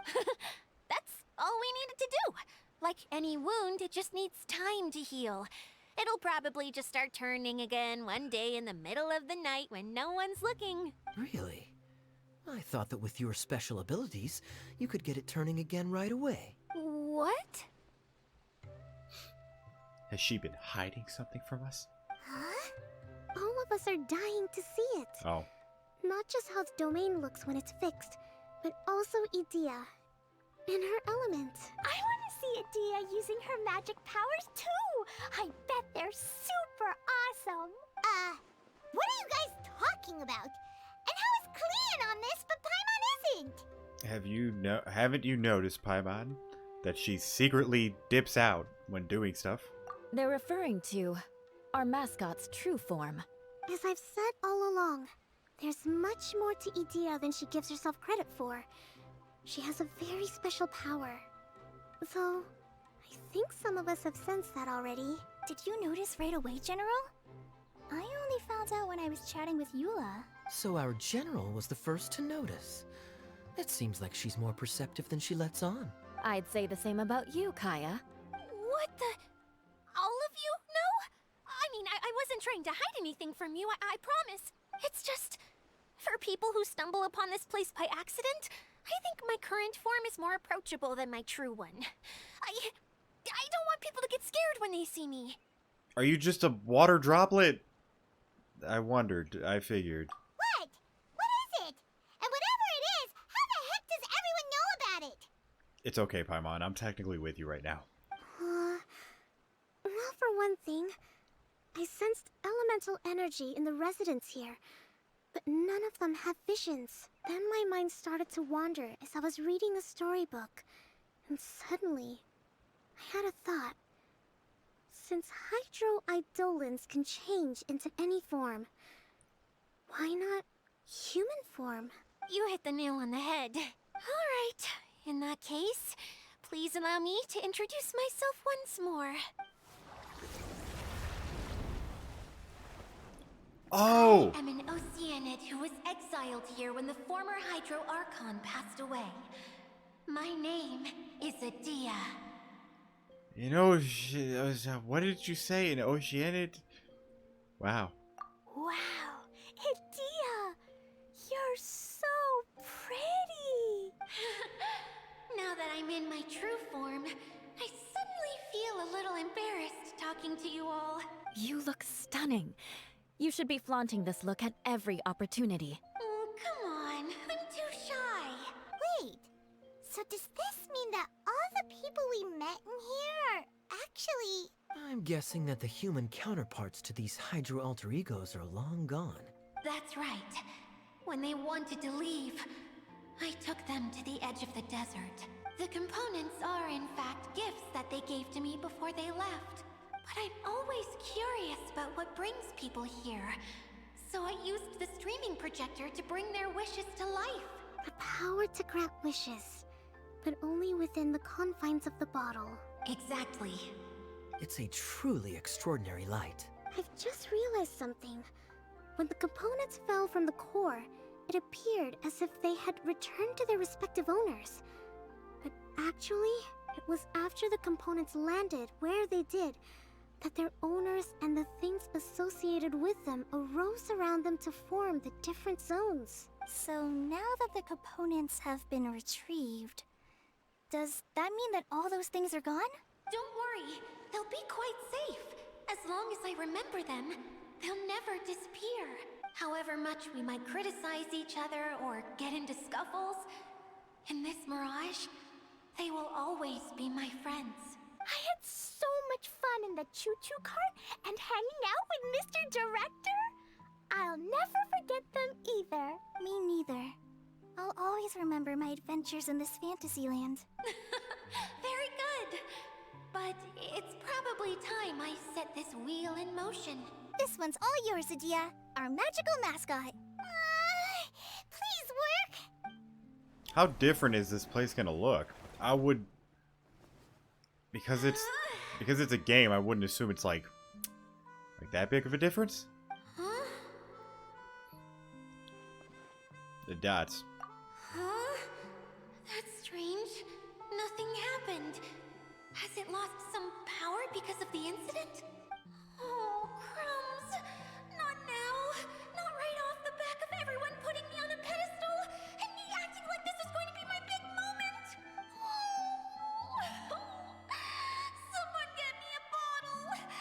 That's all we needed to do. Like any wound, it just needs time to heal. It'll probably just start turning again one day in the middle of the night when no one's looking. Really? I thought that with your special abilities, you could get it turning again right away. What? Has she been hiding something from us? Huh? All of us are dying to see it. Oh. Not just how the domain looks when it's fixed, but also Idia. In her element. I want to see Adia using her magic powers too! I bet they're super awesome! What are you guys talking about? And how is Clean on this, but Paimon isn't? Haven't you noticed, Paimon, that she secretly dips out when doing stuff? They're referring to our mascot's true form. As I've said all along, there's much more to Idia than she gives herself credit for. She has a very special power. Though, I think some of us have sensed that already. Did you notice right away, General? I only found out when I was chatting with Eula. So our general was the first to notice. It seems like she's more perceptive than she lets on. I'd say the same about you, Kaya. What the? All of you? No? I mean, I wasn't trying to hide anything from you, I promise. It's just, for people who stumble upon this place by accident, I think my current form is more approachable than my true one. I don't want people to get scared when they see me. Are you just a water droplet? I wondered. I figured. What? What is it? And whatever it is, how the heck does everyone know about it? It's okay, Paimon. I'm technically with you right now. Well, for one thing, I sensed elemental energy in the residents here, but none of them have visions. Then my mind started to wander as I was reading a storybook, and suddenly, I had a thought. Since hydro-idolins can change into any form, why not human form? You hit the nail on the head. All right. In that case, please allow me to introduce myself once more. Oh! I am an Oceanid who was exiled here when the former Hydro Archon passed away. My name is Adia. You know, what did you say? An Oceanid? Wow. Wow, Adia! You're so pretty! Now that I'm in my true form, I suddenly feel a little embarrassed talking to you all. You look stunning. You should be flaunting this look at every opportunity. Oh, come on. I'm too shy. Wait, so does this mean that all the people we met in here are actually... I'm guessing that the human counterparts to these Hydro alter egos are long gone. That's right. When they wanted to leave, I took them to the edge of the desert. The components are in fact gifts that they gave to me before they left. But I'm always curious about what brings people here. So I used the streaming projector to bring their wishes to life. The power to grant wishes, but only within the confines of the bottle. Exactly. It's a truly extraordinary light. I've just realized something. When the components fell from the core, it appeared as if they had returned to their respective owners. But actually, it was after the components landed where they did that their owners and the things associated with them arose around them to form the different zones. So now that the components have been retrieved, does that mean that all those things are gone? Don't worry, they'll be quite safe. As long as I remember them, they'll never disappear. However much we might criticize each other or get into scuffles, in this mirage, they will always be my friends. I had so much fun in the choo-choo cart and hanging out with Mr. Director. I'll never forget them either. Me neither. I'll always remember my adventures in this fantasy land. Very good. But it's probably time I set this wheel in motion. This one's all yours, Adia, our magical mascot. Please work. How different is this place gonna look? I would... Because it's a game, I wouldn't assume it's like that big of a difference. Huh? The dots. Huh? That's strange. Nothing happened. Has it lost some power because of the incident? Oh, crumbs. Not now. Not right off the back of everyone putting me on a pedestal and me acting like this is going to be my big moment. Oh. Someone get me a bottle.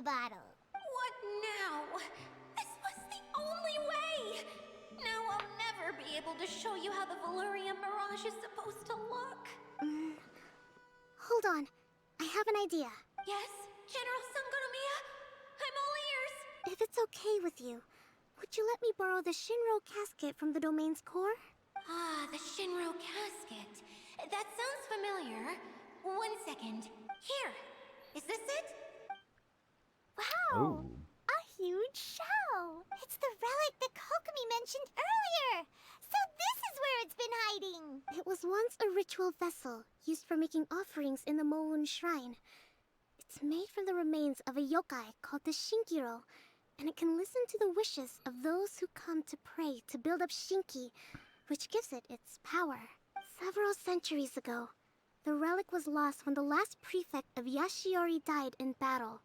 bottle. What now? This was the only way! Now I'll never be able to show you how the Valurian Mirage is supposed to look. Hold on. I have an idea. Yes, General Sangonomiya? I'm all ears! If it's okay with you, would you let me borrow the Shinro casket from the domain's core? Ah, the Shinro casket. That sounds familiar. 1 second. Here. Is this it? Wow! Ooh. A huge shell! It's the relic that Kokomi mentioned earlier! So this is where it's been hiding! It was once a ritual vessel used for making offerings in the Moun Shrine. It's made from the remains of a yokai called the Shinkiro, and it can listen to the wishes of those who come to pray to build up Shinki, which gives it its power. Several centuries ago, the relic was lost when the last prefect of Yashiori died in battle.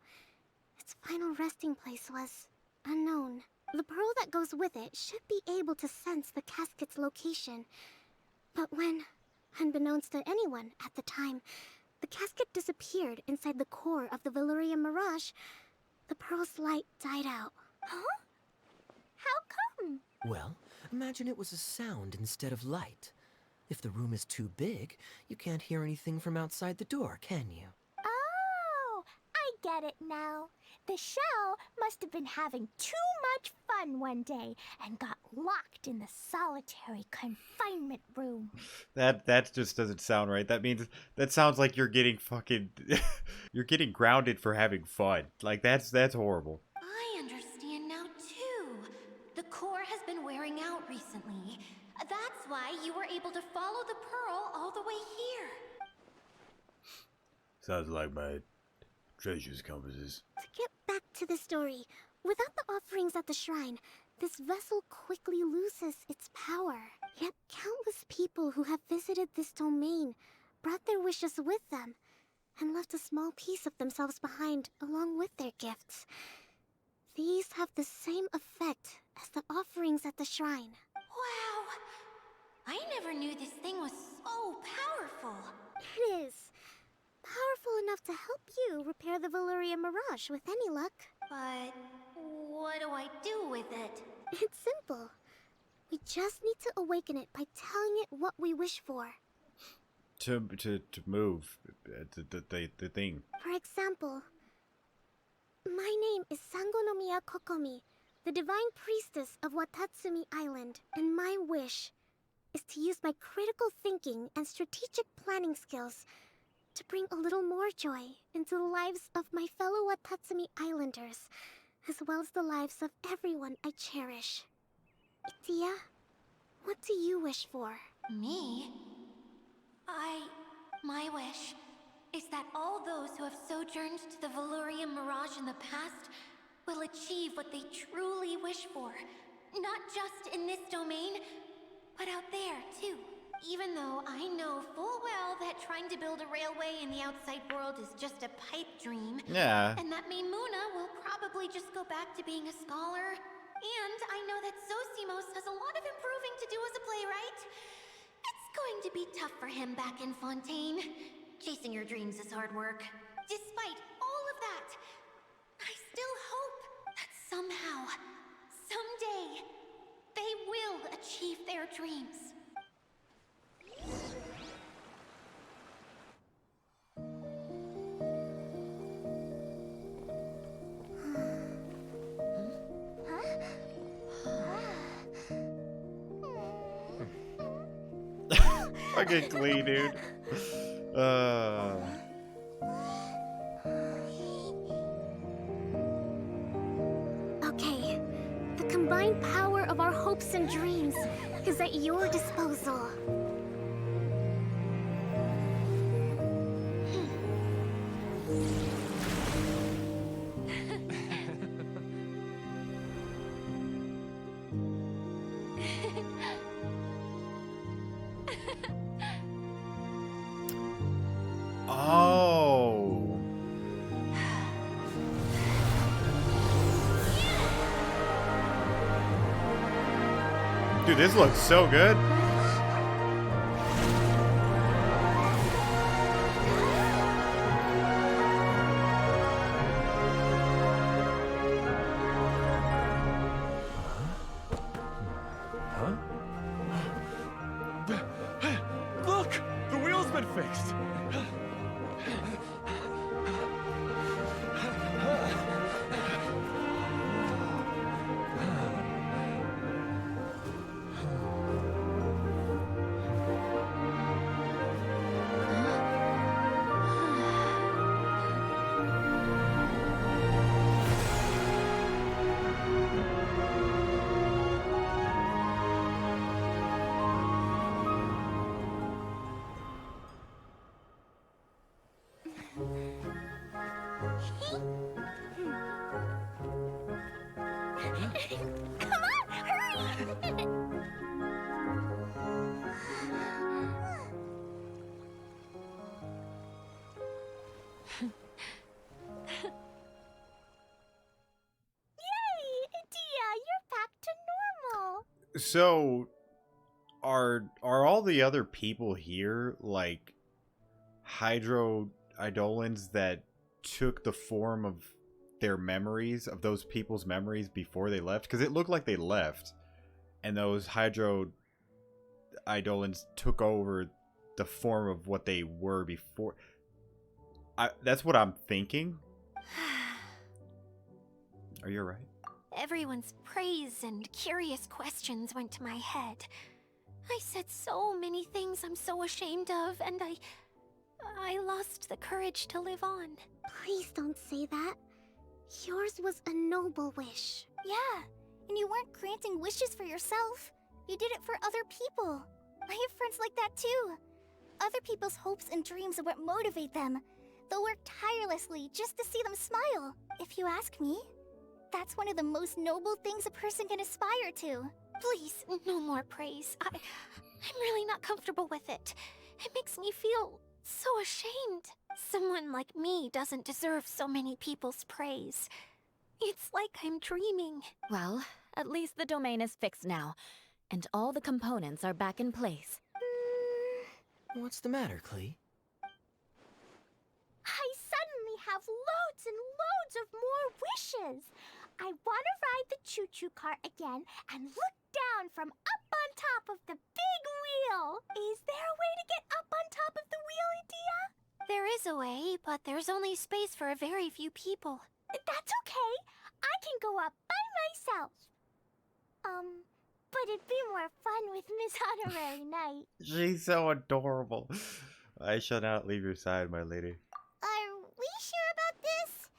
Its final resting place was unknown. The pearl that goes with it should be able to sense the casket's location. But when, unbeknownst to anyone at the time, the casket disappeared inside the core of the Valurian Mirage, the pearl's light died out. Huh? How come? Well, imagine it was a sound instead of light. If the room is too big, you can't hear anything from outside the door, can you? Oh, I get it now. The shell must have been having too much fun one day and got locked in the solitary confinement room. That just doesn't sound right. That sounds like you're getting fucking you're getting grounded for having fun. Like that's horrible. I understand now, too. The core has been wearing out recently. That's why you were able to follow the pearl all the way here. Sounds like my treasures compasses. To get back to the story, without the offerings at the shrine, this vessel quickly loses its power. Yet countless people who have visited this domain brought their wishes with them and left a small piece of themselves behind along with their gifts. These have the same effect as the offerings at the shrine. Wow! I never knew this thing was so powerful. It is. Powerful enough to help you repair the Valurian Mirage with any luck. But what do I do with it? It's simple. We just need to awaken it by telling it what we wish for. To move the thing. For example, my name is Sangonomiya Kokomi, the divine priestess of Watatsumi Island, and my wish is to use my critical thinking and strategic planning skills to bring a little more joy into the lives of my fellow Watatsumi Islanders, as well as the lives of everyone I cherish. Itia, what do you wish for? Me? My wish is that all those who have sojourned to the Valurian Mirage in the past will achieve what they truly wish for. Not just in this domain, but out there, too. Even though I know full well that trying to build a railway in the outside world is just a pipe dream. Yeah. And that Maimuna will probably just go back to being a scholar. And I know that Zosimos has a lot of improving to do as a playwright. It's going to be tough for him back in Fontaine. Chasing your dreams is hard work. Despite all of that, I still hope that somehow, someday, they will achieve their dreams. Fucking Glee, dude. Okay, the combined power of our hopes and dreams is at your disposal. Oh. Dude, this looks so good. Come on, hurry! Yay! Idia, you're back to normal! So, are all the other people here like hydro eidolons that took the form of their memories, of those people's memories before they left? Because it looked like they left, and those hydro eidolons took over the form of what they were before. That's what I'm thinking. Are you alright? Everyone's praise and curious questions went to my head. I said so many things I'm so ashamed of, and I lost the courage to live on. Please don't say that. Yours was a noble wish. Yeah, and you weren't granting wishes for yourself. You did it for other people. I have friends like that too. Other people's hopes and dreams are what motivate them. They'll work tirelessly just to see them smile. If you ask me, that's one of the most noble things a person can aspire to. Please, no more praise. I'm really not comfortable with it. It makes me feel so ashamed. Someone like me doesn't deserve so many people's praise. It's like I'm dreaming. Well, at least the domain is fixed now, and all the components are back in place. What's the matter, Klee? I suddenly have loads and loads of more wishes. I want to ride the choo-choo cart again and look down from up on top of the big wheel. Is there a way to get up on top of the wheel, Idia? There is a way, but there's only space for a very few people. That's okay. I can go up by myself. But it'd be more fun with Miss Honorary Knight. She's so adorable. I shall not leave your side, my lady. Are we sure about this?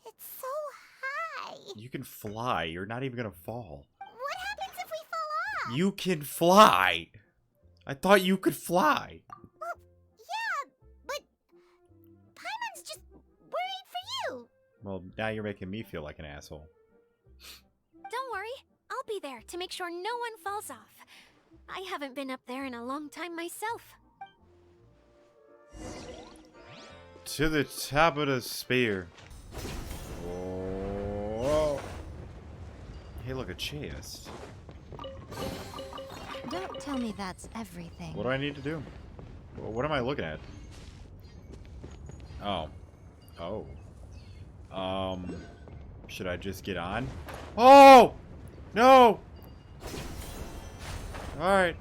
It's so high. You can fly. You're not even gonna fall. What happens if we fall off? You can fly. I thought you could fly. Well, yeah, but Paimon's just worried for you. Well, now you're making me feel like an asshole. Don't worry, I'll be there to make sure no one falls off. I haven't been up there in a long time myself. To the top of the spear. Whoa. Hey, look, a chest. Don't tell me that's everything. What do I need to do? What am I looking at? Oh. Oh. Should I just get on? Oh! No! Alright.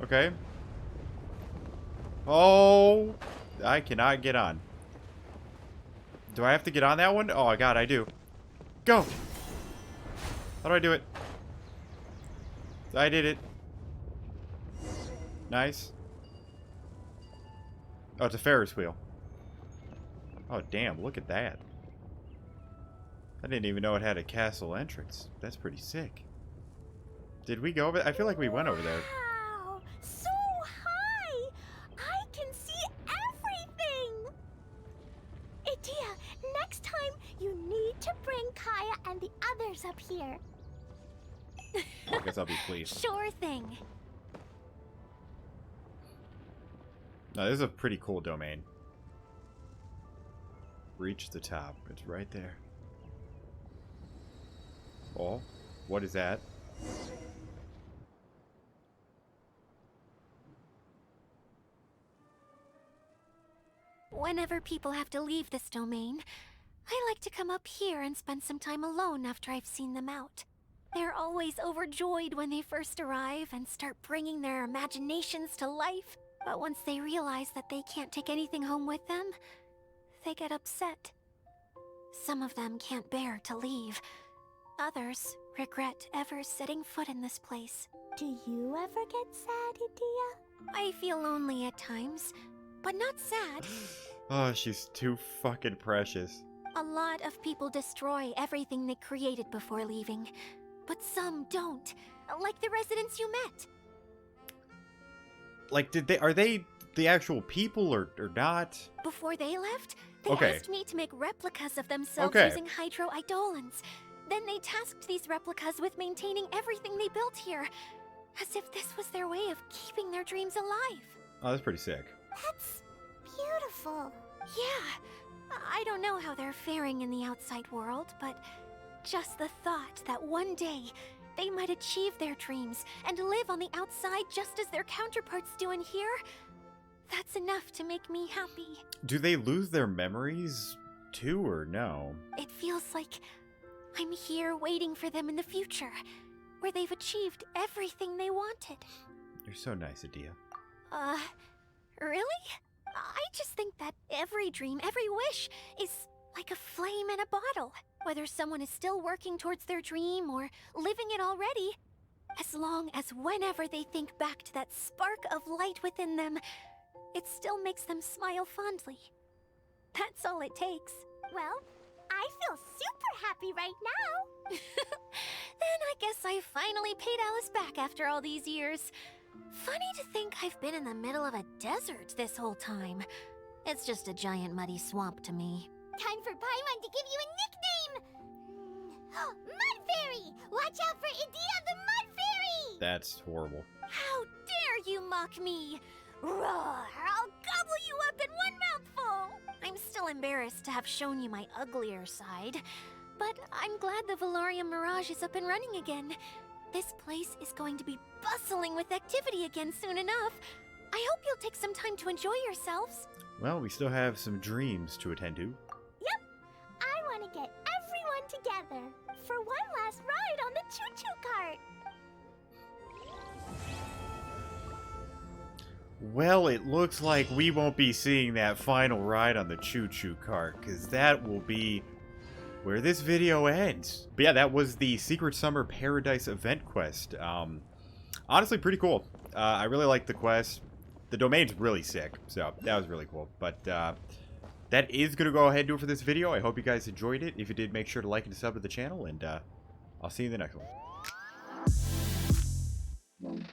Okay. Oh! I cannot get on. Do I have to get on that one? Oh, God, I do. Go! How do I do it? I did it. Nice. Oh, it's a Ferris wheel. Oh, damn, look at that. I didn't even know it had a castle entrance. That's pretty sick. Did we go over there? I feel like we went over there. Wow, so high! I can see everything! Idia, next time you need to bring Kaya and the others up here. I guess I'll be pleased. Sure thing. No, this is a pretty cool domain. Reach the top. It's right there. Oh, what is that? Whenever people have to leave this domain, I like to come up here and spend some time alone after I've seen them out. They're always overjoyed when they first arrive and start bringing their imaginations to life. But once they realize that they can't take anything home with them, they get upset. Some of them can't bear to leave. Others regret ever setting foot in this place. Do you ever get sad, Idia? I feel lonely at times, but not sad. Oh, she's too fucking precious. A lot of people destroy everything they created before leaving, but some don't, like the residents you met. Like, are they the actual people or not? Before they left, they Okay. asked me to make replicas of themselves Okay. using hydroidolons. Then they tasked these replicas with maintaining everything they built here, as if this was their way of keeping their dreams alive. Oh, that's pretty sick. That's beautiful. Yeah, I don't know how they're faring in the outside world, but just the thought that one day they might achieve their dreams and live on the outside just as their counterparts do in here, that's enough to make me happy. Do they lose their memories too, or no? It feels like I'm here waiting for them in the future, where they've achieved everything they wanted. You're so nice, Adia. Really? I just think that every dream, every wish, is like a flame in a bottle. Whether someone is still working towards their dream or living it already, as long as whenever they think back to that spark of light within them, it still makes them smile fondly. That's all it takes. Well, I feel super happy right now. Then I guess I finally paid Alice back after all these years. Funny to think I've been in the middle of a desert this whole time. It's just a giant muddy swamp to me. Time for Paimon to give you a nickname. Mud Fairy! Watch out for Idia the Mud Fairy! That's horrible. How dare you mock me! Roar! I'll gobble you up in one mouthful! I'm still embarrassed to have shown you my uglier side, but I'm glad the Valorium Mirage is up and running again. This place is going to be bustling with activity again soon enough. I hope you'll take some time to enjoy yourselves. Well, we still have some dreams to attend to. Yep. I want to get everyone together for one last ride on the choo-choo cart. Well, it looks like we won't be seeing that final ride on the choo-choo cart, because that will be where this video ends. But yeah, that was the Secret Summer Paradise event quest. Honestly, pretty cool. I really like the quest. The domain's really sick, so that was really cool. But that is going to go ahead and do it for this video. I hope you guys enjoyed it. If you did, make sure to like and sub to the channel, and I'll see you in the next one.